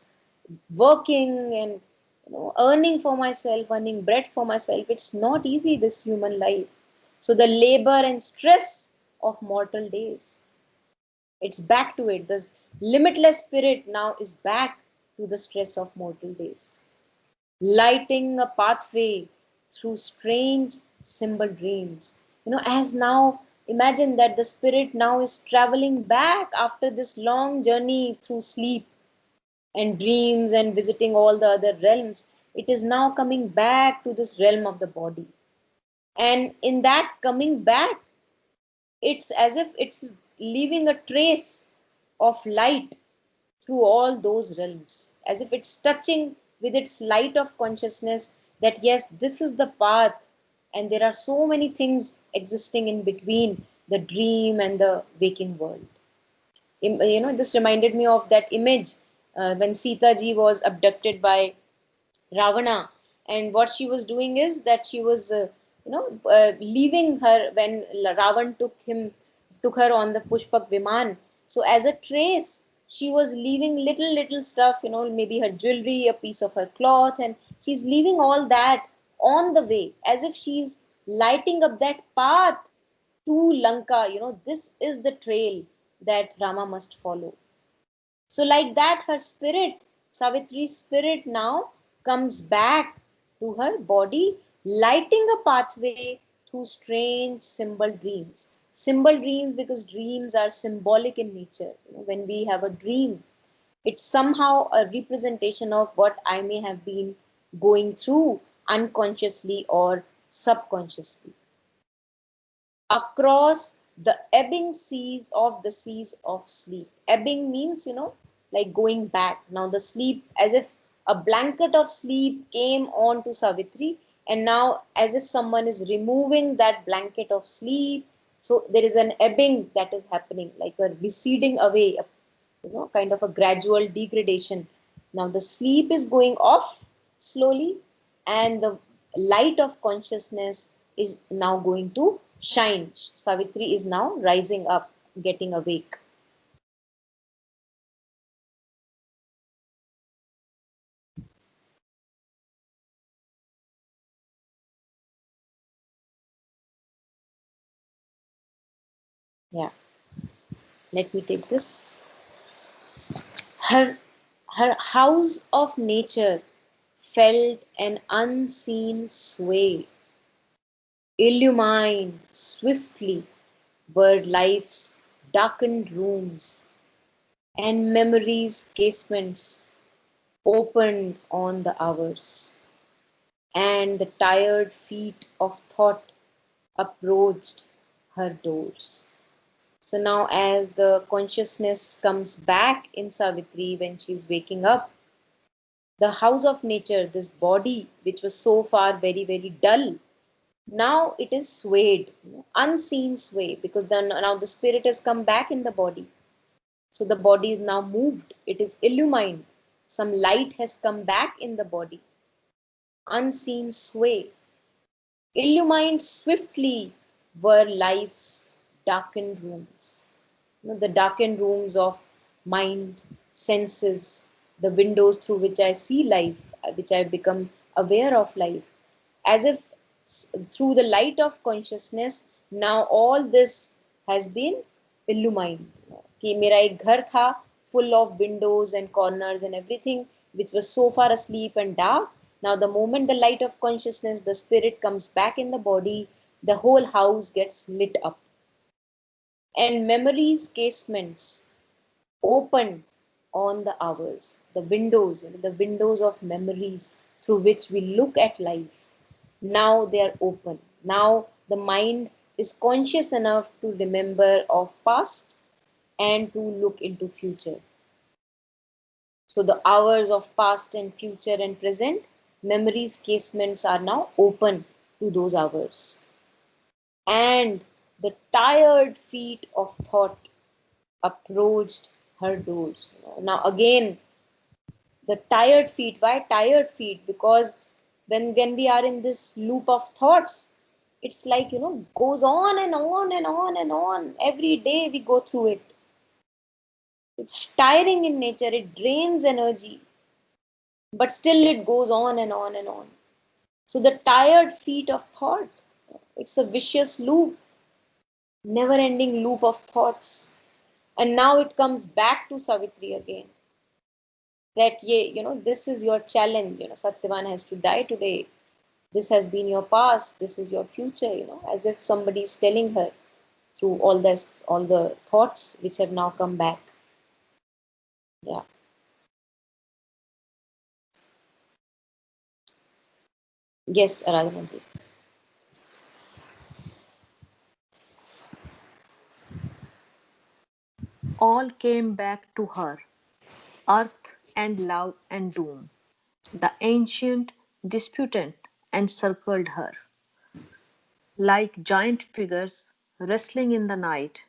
working and earning for myself, earning bread for myself. It's not easy, this human life. So the labor and stress of mortal days, it's back to it. The limitless spirit now is back to the stress of mortal days, lighting a pathway through strange symbol dreams. As now, imagine that the spirit now is traveling back after this long journey through sleep and dreams and visiting all the other realms. It is now coming back to this realm of the body. And in that coming back, it's as if it's leaving a trace of light through all those realms, as if it's touching with its light of consciousness that yes, this is the path, and there are so many things existing in between the dream and the waking world. This reminded me of that image when Sita ji was abducted by Ravana, and what she was doing is that she was, leaving her when Ravan took her on the Pushpak Viman. So as a trace, she was leaving little stuff, maybe her jewelry, a piece of her cloth, and she's leaving all that on the way, as if she's lighting up that path to Lanka. This is the trail that Rama must follow. So, like that, her spirit, Savitri's spirit, now comes back to her body, lighting a pathway through strange symbol dreams. Symbol dreams, because dreams are symbolic in nature. When we have a dream, it's somehow a representation of what I may have been going through unconsciously or subconsciously. Across the ebbing seas of sleep. Ebbing means, like going back. Now the sleep, as if a blanket of sleep came on to Savitri, and now as if someone is removing that blanket of sleep. So there is an ebbing that is happening, like a receding away, kind of a gradual degradation. Now the sleep is going off slowly, and the light of consciousness is now going to shine. Savitri is now rising up, getting awake. Yeah, let me take this. Her, her house of nature felt an unseen sway, illumined swiftly were life's darkened rooms, and memory's casements opened on the hours, and the tired feet of thought approached her doors. So now, as the consciousness comes back in Savitri when she's waking up, the house of nature, this body which was so far very dull, now it is swayed, unseen sway, because now the spirit has come back in the body. So the body is now moved, it is illumined. Some light has come back in the body, unseen sway. Illumined swiftly were life's darkened rooms. The darkened rooms of mind, senses, the windows through which I see life, which I become aware of life. As if through the light of consciousness, now all this has been illumined. कि मेरा एक घर था full of windows and corners and everything which was so far asleep and dark. Now the moment the light of consciousness, the spirit comes back in the body, the whole house gets lit up. And memory's casements open on the hours, the windows, the windows of memories through which we look at life. Now they are open. Now the mind is conscious enough to remember of past and to look into future. So the hours of past and future and present, memories casements are now open to those hours. And the tired feet of thought approached her doors. Now again, the tired feet. Why tired feet? Because when we are in this loop of thoughts, it's like, goes on and on and on and on. Every day we go through it. It's tiring in nature, it drains energy, but still it goes on and on and on. So the tired feet of thought, it's a vicious loop, never ending loop of thoughts. And now it comes back to Savitri again. That, this is your challenge. Satyavan has to die today. This has been your past. This is your future. As if somebody is telling her through all the thoughts which have now come back. Yeah. Yes, Aradhanaji. All came back to her, earth and love and doom. The ancient disputant encircled her. Like giant figures wrestling in the night,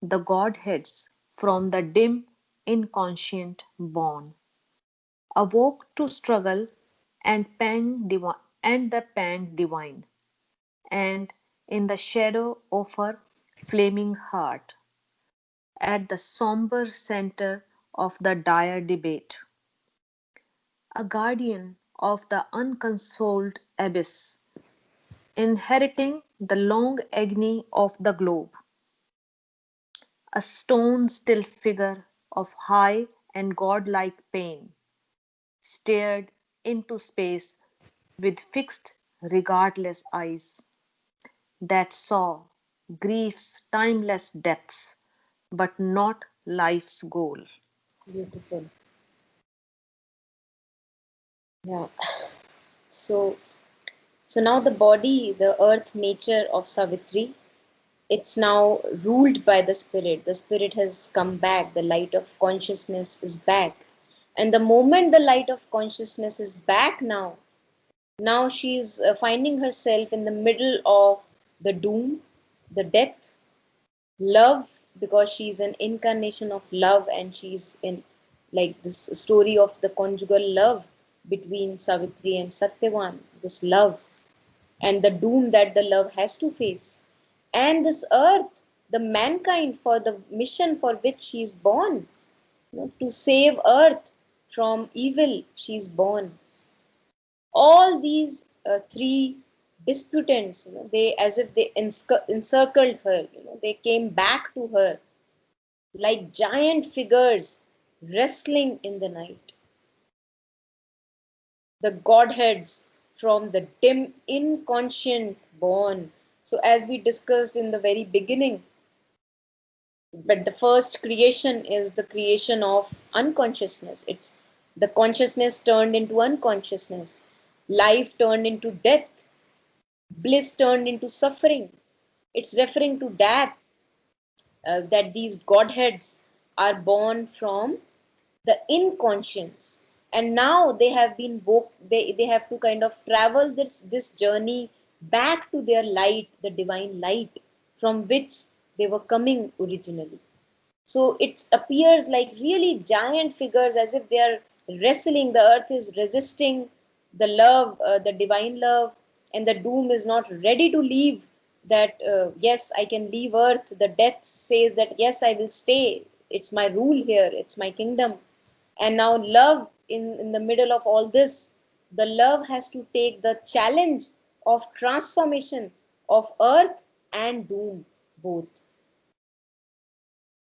the godheads from the dim inconscient born awoke to struggle and the pang divine, and in the shadow of her flaming heart, at the somber center of the dire debate, a guardian of the unconsoled abyss, inheriting the long agony of the globe, a stone still figure of high and godlike pain, stared into space with fixed, regardless eyes that saw grief's timeless depths, but not life's goal. Beautiful. Yeah. So, so now the body, the earth nature of Savitri, it's now ruled by the spirit. The spirit has come back. The light of consciousness is back. And the moment the light of consciousness is back now she's finding herself in the middle of the doom, the death, love, because she's an incarnation of love, and she's in like this story of the conjugal love between Savitri and Satyavan, this love and the doom that the love has to face. And this earth, the mankind, for the mission for which she is born, to save earth from evil, she is born. All these three disputants, they, as if they encircled her, they came back to her like giant figures wrestling in the night. The godheads from the dim inconscient born. So, as we discussed in the very beginning, but the first creation is the creation of unconsciousness. It's the consciousness turned into unconsciousness, life turned into death, bliss turned into suffering. It's referring to that these godheads are born from the inconscience, and now they have been they have to kind of travel this journey back to their light, the divine light from which they were coming originally. So it appears like really giant figures, as if they are wrestling. The earth is resisting the love, the divine love, and the doom is not ready to leave. That, yes, I can leave earth. The death says that, yes, I will stay. It's my rule here, it's my kingdom. And now, love, in the middle of all this, the love has to take the challenge of transformation of earth and doom both.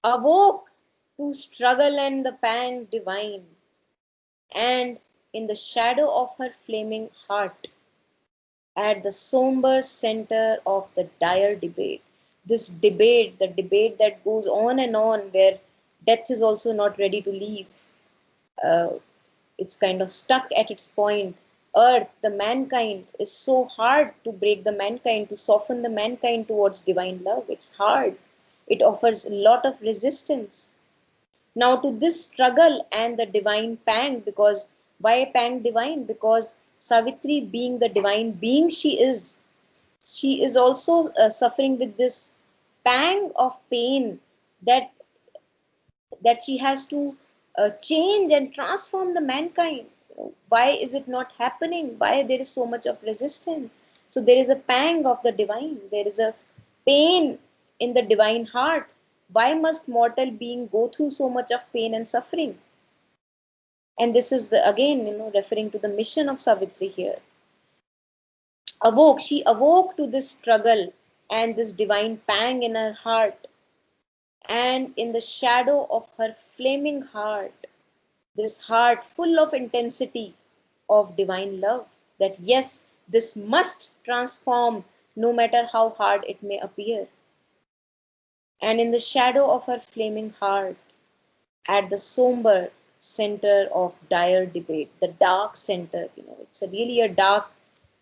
Awoke to struggle and the pang divine, and in the shadow of her flaming heart, at the somber center of the dire debate. This debate, the debate that goes on and on, where death is also not ready to leave. Uh, it's kind of stuck at its point. Earth, the mankind, is so hard to break the mankind, to soften the mankind towards divine love. It's hard. It offers a lot of resistance. Now, to this struggle and the divine pang, because why pang divine? Because Savitri, being the divine being she is also suffering with this pang of pain, that she has to change and transform the mankind. Why is it not happening? Why there is so much of resistance? So there is a pang of the divine. There is a pain in the divine heart, Why must mortal being go through so much of pain and suffering? And this is the, again, referring to the mission of Savitri here. She awoke to this struggle and this divine pang in her heart, and in the shadow of her flaming heart, this heart full of intensity of divine love, that yes, this must transform no matter how hard it may appear. And in the shadow of her flaming heart, at the somber center of dire debate, the dark center, it's a really a dark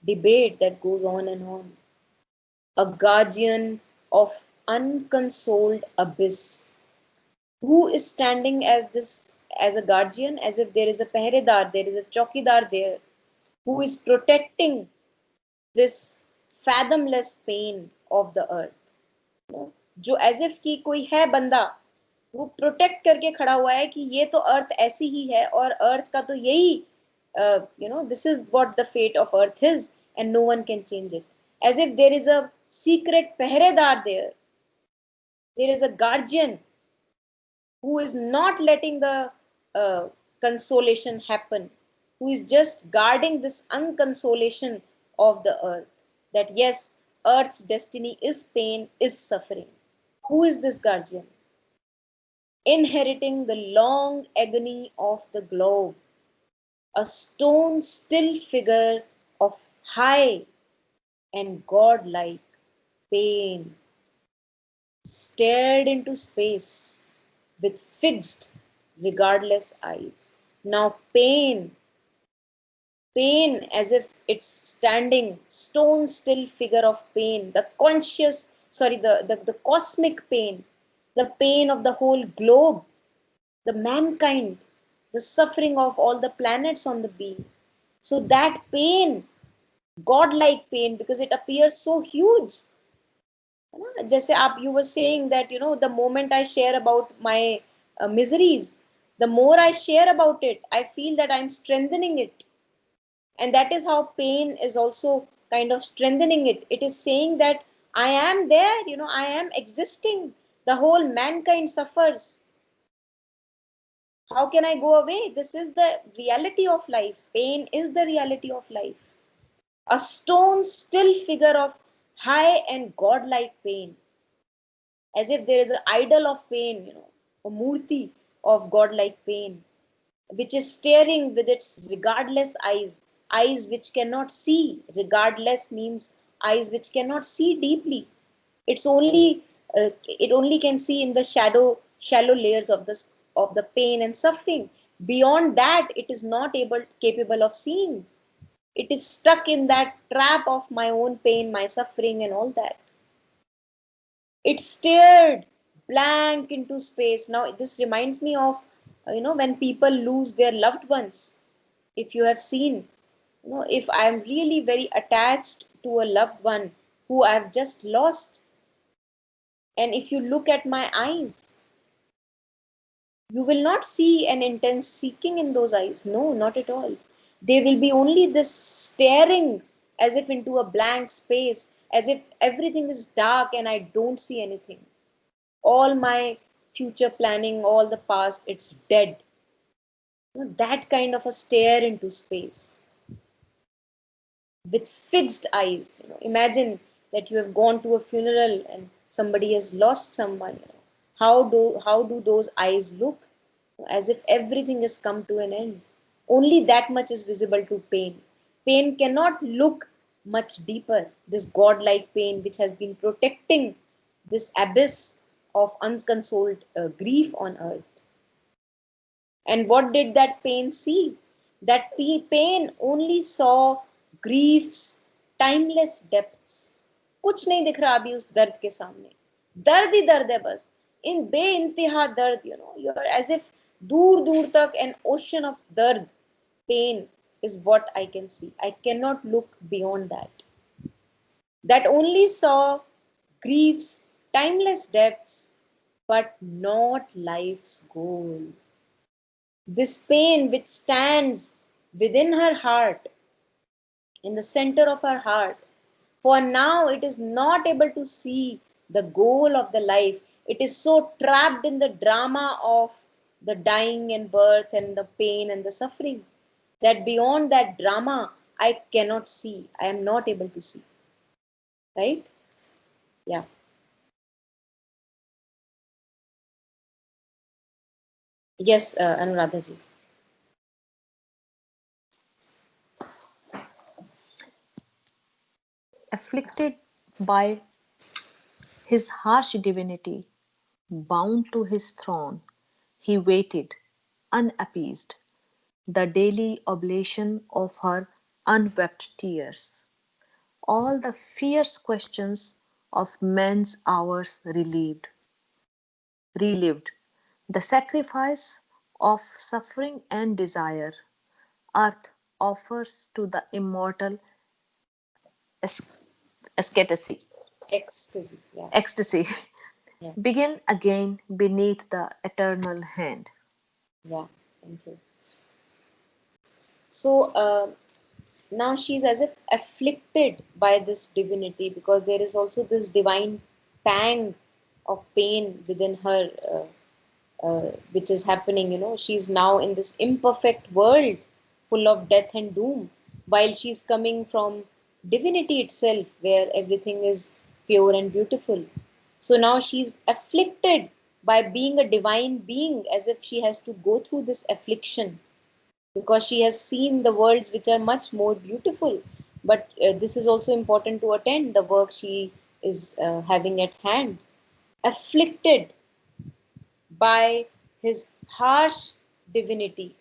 debate that goes on and on. A guardian of unconsoled abyss. Who is standing as this, as a guardian, as if there is a peheredar, there is a chokidar there, who is protecting this fathomless pain of the earth. जो as if की कोई है बंदा, वो protect करके खड़ा हुआ है कि ये तो अर्थ ऐसी ही है और अर्थ का तो यही this is what the fate of earth is and no one can change it. As if there is a secret पहरेदार there is a guardian who is not letting the consolation happen, who is just guarding this unconsolation of the earth. That yes, earth's destiny is pain, is suffering. Who is this guardian? Inheriting the long agony of the globe, a stone still figure of high and godlike pain stared into space with fixed, regardless eyes. Now, pain as if it's standing, stone still figure of pain, the conscious, sorry, the cosmic pain, the pain of the whole globe, the mankind, the suffering of all the planets on the beam. So, that pain, godlike pain, because it appears so huge. जैसे आप you were saying that the moment I share about my miseries, the more I share about it, I feel that I'm strengthening it. And that is how pain is also kind of strengthening it. It is saying that I am there, I am existing. The whole mankind suffers. How can I go away? This is the reality of life. Pain is the reality of life. A stone still figure of high and godlike pain, as if there is an idol of pain, a murti of godlike pain, which is staring with its regardless eyes, eyes which cannot see. Regardless means eyes which cannot see deeply. It's only it only can see in the shallow layers of the pain and suffering. Beyond that, it is not capable of seeing. It is stuck in that trap of my own pain, my suffering, and all that. It stared blank into space. Now, this reminds me of, when people lose their loved ones. If you have seen, if I am really very attached to a loved one who I have just lost, and if you look at my eyes, you will not see an intense seeking in those eyes. No, not at all. There will be only this staring as if into a blank space, as if everything is dark and I don't see anything. All my future planning, all the past, it's dead. That kind of a stare into space with fixed eyes. Imagine that you have gone to a funeral and somebody has lost someone. How do those eyes look? As if everything has come to an end. Only that much is visible to pain. Pain cannot look much deeper. This godlike pain, which has been protecting this abyss of unconsoled grief on earth. And what did that pain see? That pain only saw grief's timeless depths. कुछ नहीं दिख रहा अभी उस दर्द के सामने. दर्द ही दर्द है बस. In बेइंतहा दर्द, you're as if दूर दूर तक an ocean of dard, pain is what I can see. I cannot look beyond that. That only saw grief's timeless depths, but not life's goal. This pain which stands within her heart, in the center of her heart, for now it is not able to see the goal of the life. It is so trapped in the drama of the dying and birth and the pain and the suffering that beyond that drama, I cannot see. I am not able to see. Right? Yeah. Yes, Anuradha ji. Afflicted by his harsh divinity, bound to his throne, he waited, unappeased, the daily oblation of her unwept tears. All the fierce questions of men's hours relived, the sacrifice of suffering and desire, earth offers to the immortal ecstasy, Ecstasy. Yeah. ecstasy Yeah. begin again beneath the eternal hand. Yeah. Thank you. So now she's as if afflicted by this divinity because there is also this divine pang of pain within her, which is happening. She's now in this imperfect world full of death and doom, while she's coming from divinity itself, where everything is pure and beautiful. So now she's afflicted by being a divine being, as if she has to go through this affliction because she has seen the worlds which are much more beautiful. But this is also important to attend the work she is having at hand. Afflicted by his harsh divinity,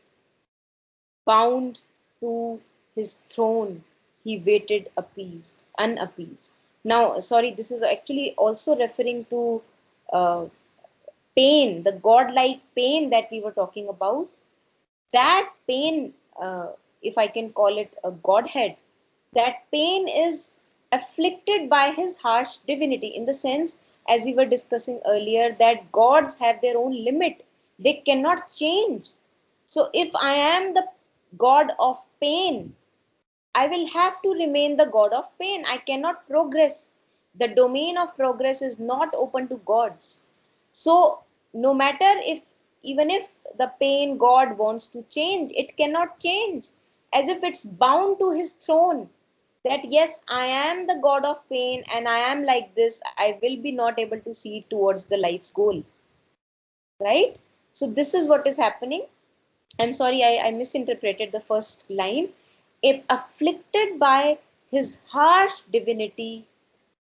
bound to his throne, he waited appeased, unappeased. Now, sorry, this is actually also referring to uh, pain, the godlike pain that we were talking about. That pain, if I can call it a godhead, that pain is afflicted by his harsh divinity, in the sense, as we were discussing earlier, that gods have their own limit, they cannot change. So if I am the god of pain, I will have to remain the god of pain. I cannot progress. The domain of progress is not open to gods. So, no matter if, even if the pain god wants to change, it cannot change, as if it's bound to his throne. That yes, I am the god of pain and I am like this, I will be not able to see towards the life's goal. Right? So, this is what is happening. I'm sorry, I misinterpreted the first line. If afflicted by his harsh divinity,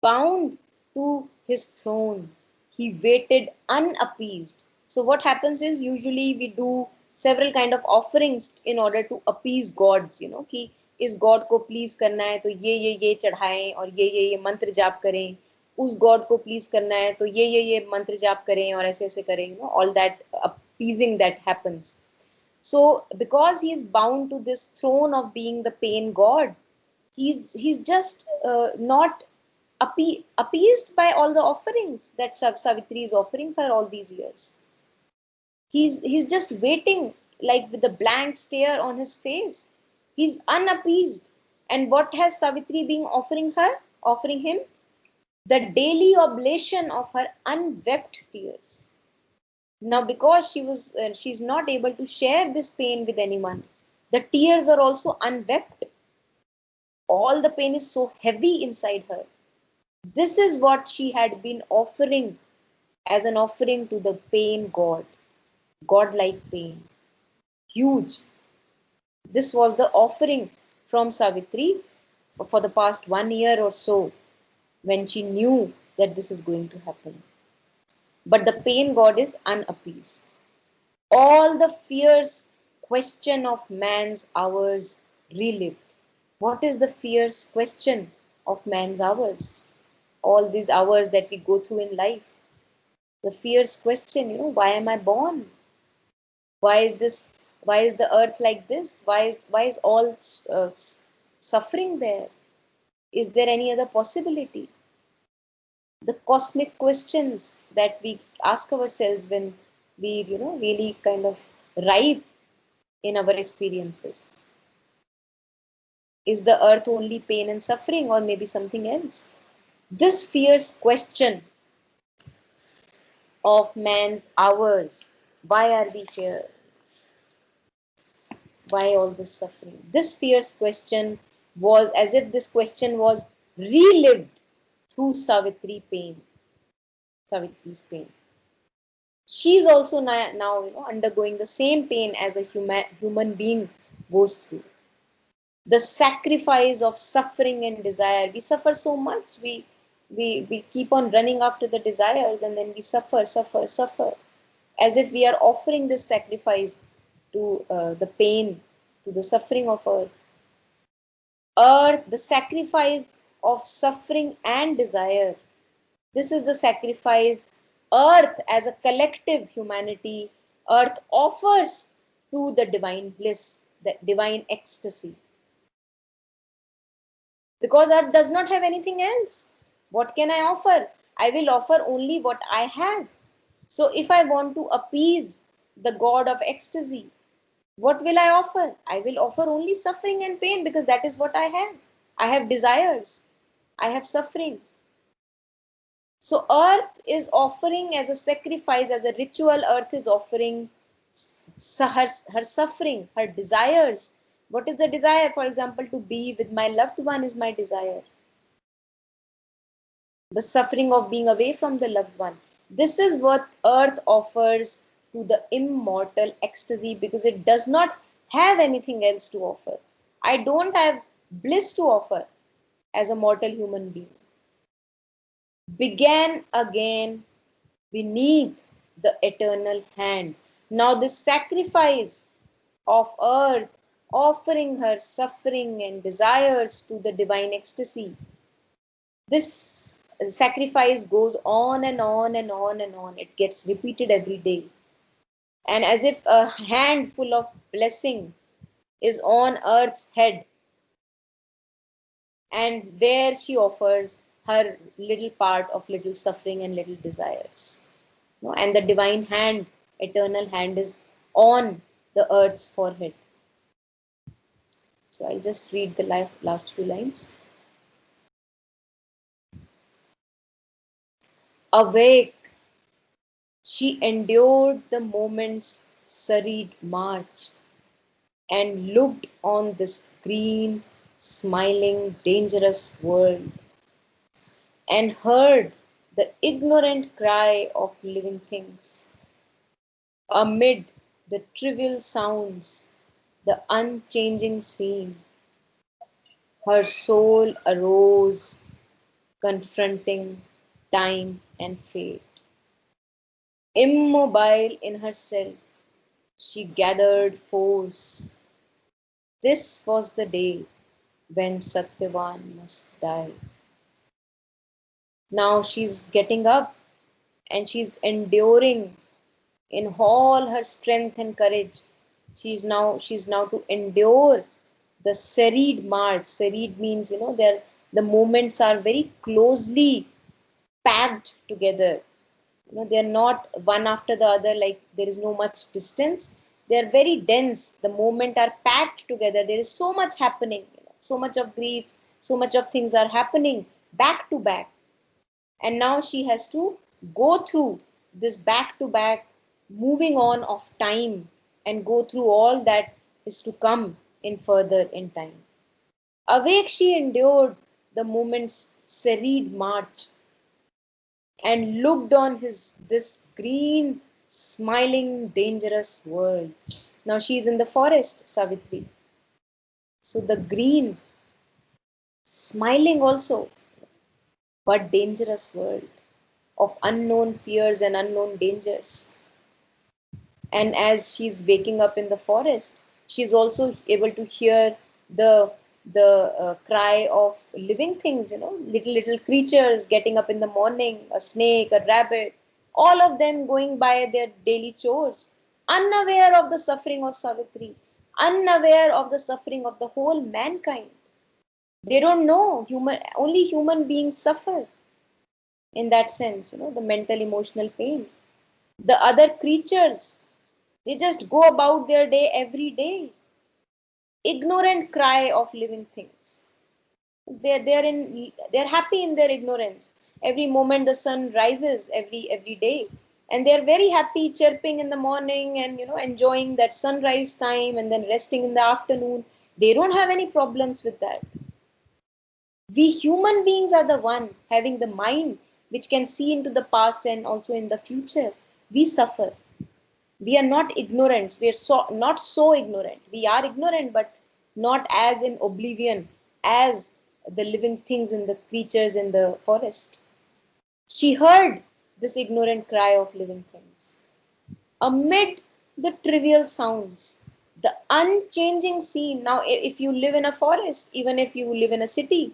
bound to his throne, he waited unappeased. So what happens is, usually we do several kind of offerings in order to appease gods, कि इस God को please करना है तो ये चढ़ाएं और ये मंत्र जाप करें, उस गॉड को प्लीज करना है तो ये मंत्र जाप करें और ऐसे ऐसे करें, all that appeasing that happens. So, because he is bound to this throne of being the pain god, he's just not appeased by all the offerings that Savitri is offering her all these years. He's just waiting, like with a blank stare on his face. He's unappeased. And what has Savitri been offering him? The daily oblation of her unwept tears. Now, because she's not able to share this pain with anyone, the tears are also unwept. All the pain is so heavy inside her. This is what she had been offering as an offering to the pain god, godlike pain. Huge. This was the offering from Savitri for the past 1 year or so, when she knew that this is going to happen. But the pain god is unappeased. All the fierce question of man's hours relived. What is the fierce question of man's hours? All these hours that we go through in life. The fierce question, why am I born? Why is this? Why is the earth like this? Why is all suffering there? Is there any other possibility? The cosmic questions that we ask ourselves when we, really kind of ripe in our experiences. Is the earth only pain and suffering, or maybe something else? This fierce question of man's hours. Why are we here? Why all this suffering? This fierce question was as if this question was relived through Savitri's pain. She's also now undergoing the same pain as a human being goes through. The sacrifice of suffering and desire. We suffer so much. We keep on running after the desires, and then we suffer, as if we are offering this sacrifice to the pain, to the suffering of earth. Earth, the sacrifice of suffering and desire. This is the sacrifice earth as a collective humanity, earth offers to the divine bliss, the divine ecstasy. Because earth does not have anything else. What can I offer? I will offer only what I have. So if I want to appease the god of ecstasy, what will I offer? I will offer only suffering and pain because that is what I have. I have desires. I have suffering. So earth is offering as a sacrifice, as a ritual, earth is offering her suffering, her desires. What is the desire? For example, to be with my loved one is my desire. The suffering of being away from the loved one. This is what earth offers to the immortal ecstasy because it does not have anything else to offer. I don't have bliss to offer as a mortal human being. Began again beneath the eternal hand. Now, this sacrifice of earth, offering her suffering and desires to the divine ecstasy, this sacrifice goes on and on and on and on. It gets repeated every day. And as if a handful of blessing is on earth's head, and there she offers her little part of little suffering and little desires. No? And the divine hand, eternal hand, is on the earth's forehead. So I'll just read the last few lines. Awake, she endured the moment's serried march and looked on this green, smiling, dangerous world and heard the ignorant cry of living things. Amid the trivial sounds, the unchanging scene, her soul arose, confronting time and fate. Immobile in herself, she gathered force. This was the day when Satyavan must die. Now she's getting up and she's enduring in all her strength and courage. She's now to endure the serried march. Serried means the moments are very closely packed together. They are not one after the other, like there is no much distance. They are very dense. The moment are packed together. There is so much happening, so much of grief, so much of things are happening back to back. And now she has to go through this back to back moving on of time and go through all that is to come in further in time. Awake she endured the moment's serried march and looked on his this green, smiling, dangerous world. Now she is in the forest, Savitri. So the green, smiling also, but dangerous world of unknown fears and unknown dangers. And as she's waking up in the forest, she's also able to hear the cry of living things, little creatures getting up in the morning, a snake, a rabbit, all of them going by their daily chores, unaware of the suffering of Savitri, unaware of the suffering of the whole mankind. They don't know only human beings suffer in that sense, the mental emotional pain. The other creatures, they just go about their day every day. Ignorant cry of living things. They're happy in their ignorance. Every moment the sun rises every day. and they're very happy chirping in the morning and enjoying that sunrise time and then resting in the afternoon. They don't have any problems with that. We human beings are the one having the mind which can see into the past and also in the future. We suffer. We are not ignorant. We are not so ignorant. We are ignorant, but not as in oblivion as the living things and the creatures in the forest. She heard this ignorant cry of living things. Amid the trivial sounds, the unchanging scene. Now, if you live in a forest, even if you live in a city,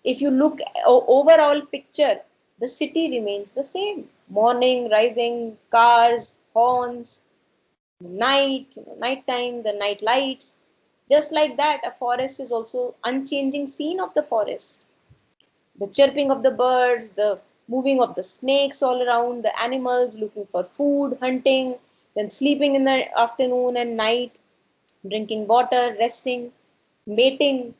if you look overall picture, the city remains the same. Morning, rising, cars, horns, night, night time, the night lights. Just like that, a forest is also unchanging scene of the forest. The chirping of the birds, the moving of the snakes all around, the animals looking for food, hunting, then sleeping in the afternoon and night, drinking water, resting, mating,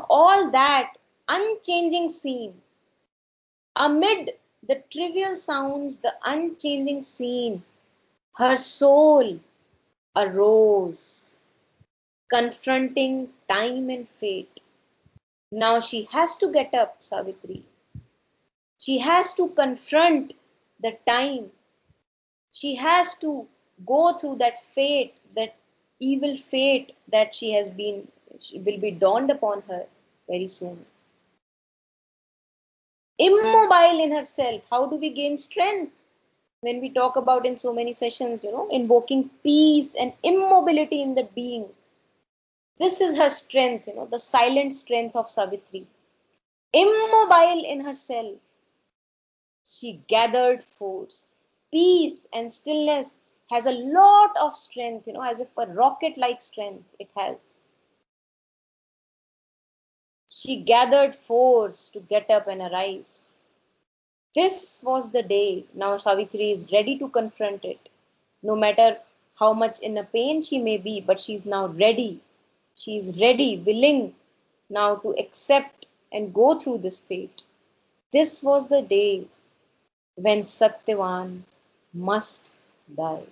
all that unchanging scene. Amid the trivial sounds, the unchanging scene, her soul arose, confronting time and fate. Now she has to get up, Savitri. She has to confront the time. She has to go through that fate, that evil fate that she will be dawned upon her very soon. Immobile in herself, how do we gain strength? When we talk about in so many sessions, invoking peace and immobility in the being. This is her strength, the silent strength of Savitri. Immobile in herself, she gathered force. Peace and stillness has a lot of strength, as if a rocket like strength it has. She gathered force to get up and arise. This was the day. Now Savitri is ready to confront it. No matter how much in a pain she may be, but she's now ready. She is ready, willing now to accept and go through this fate. This was the day when Satyavan must die.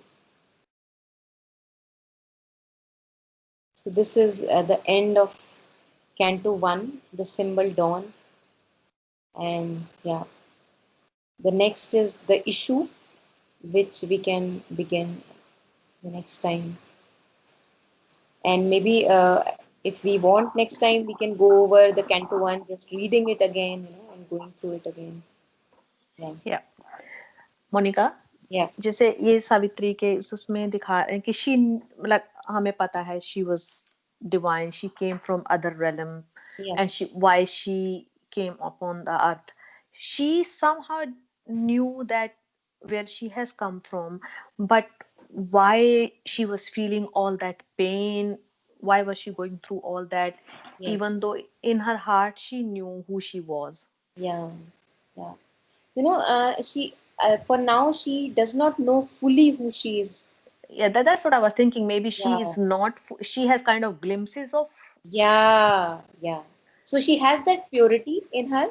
So this is the end of Canto 1, the symbol dawn. And yeah, the next is the issue, which we can begin the next time. And maybe if we want next time, we can go over the Canto 1, just reading it again, and going through it again. Yeah. Yeah. Monica, Yeah. जैसे ये सावित्री के उसमें दिखा रहे हैं कि she मतलब हमें पता है she was divine, she came from other realm, Yeah. and she why she came upon the earth, she somehow knew that where she has come from, but why she was feeling all that pain, why was she going through all that, Yes. even though in her heart she knew who she was. Yeah. Yeah. She for now she does not know fully who she is. Yeah, that's what I was thinking. Maybe she Yeah. is not, she has kind of glimpses of. Yeah. Yeah. So she has that purity in her,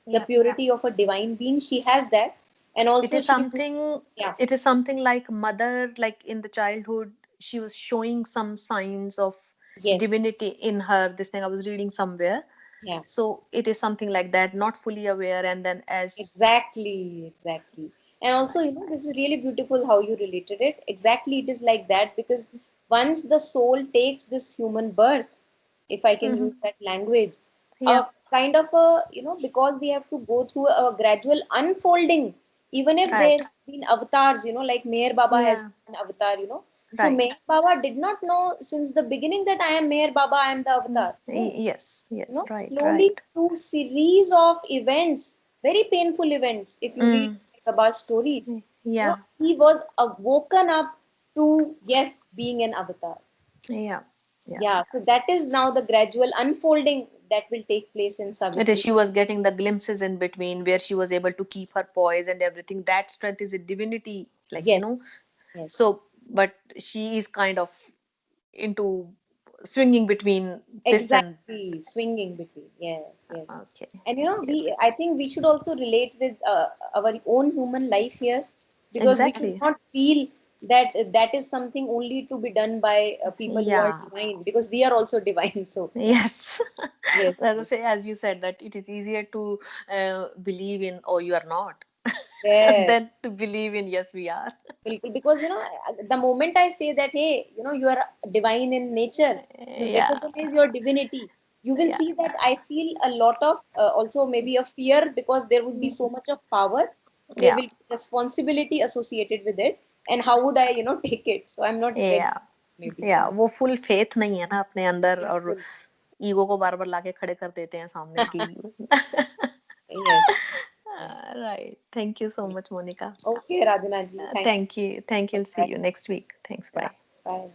the Yeah. purity of a divine being. She has that, and It also is she. something, Yeah. it is something like mother, like in the childhood, she was showing some signs of Yes. divinity in her. This thing I was reading somewhere. Yeah. So it is something like that, not fully aware, and then as. Exactly, exactly. And also, this is really beautiful how you related it. Exactly, it is like that because once the soul takes this human birth, if I can use Mhm. that language, Yeah. a kind of a, because we have to go through a gradual unfolding, even if there Right. have been avatars, like Meher Baba has Yeah. been an avatar, So Right. Meher Baba did not know since the beginning that I am Meher Baba, I am the avatar. No, Yes. Yes. Right. slowly Right. through series of events, very painful events. If you read Mm. about stories, Yeah. he was woken up to yes, being an avatar. Yeah. Yeah. Yeah, so that is now the gradual unfolding that will take place in It is, Savitri. she was getting the glimpses in between where she was able to keep her poise and everything. That strength is a divinity, like, Yes, yes, So, but she is kind of into swinging between this and. exactly. Swinging between. Yes, yes. Okay. And Yes. I think we should also relate with our own human life here. because we should Exactly. not feel that that is something only to be done by people who are Yeah. divine, because we are also divine. So yeah. Yes. Yes, As I yes, say, as you said, that it is easier to believe in, oh, you are not, yes. than to believe in, yes, we are. Bilkul. Because the moment I say that, hey, you are divine in nature, you Yeah. recognize your divinity, you will Yeah. see that I feel a lot of also maybe a fear, because there would be so much of power, there Yeah. will be responsibility associated with it, and how would I take it? So I'm not ready Yeah. maybe for या now. वो full faith नहीं है ना अपने अंदर, और Bilkul. Ego को बार बार लाके खड़े कर देते हैं सामने की. Yes. Right. Thank you so much, Monica. Okay, Radhana ji, thank you. Thank you. See Bye. you next week. Thanks. Yeah, Bye. bye.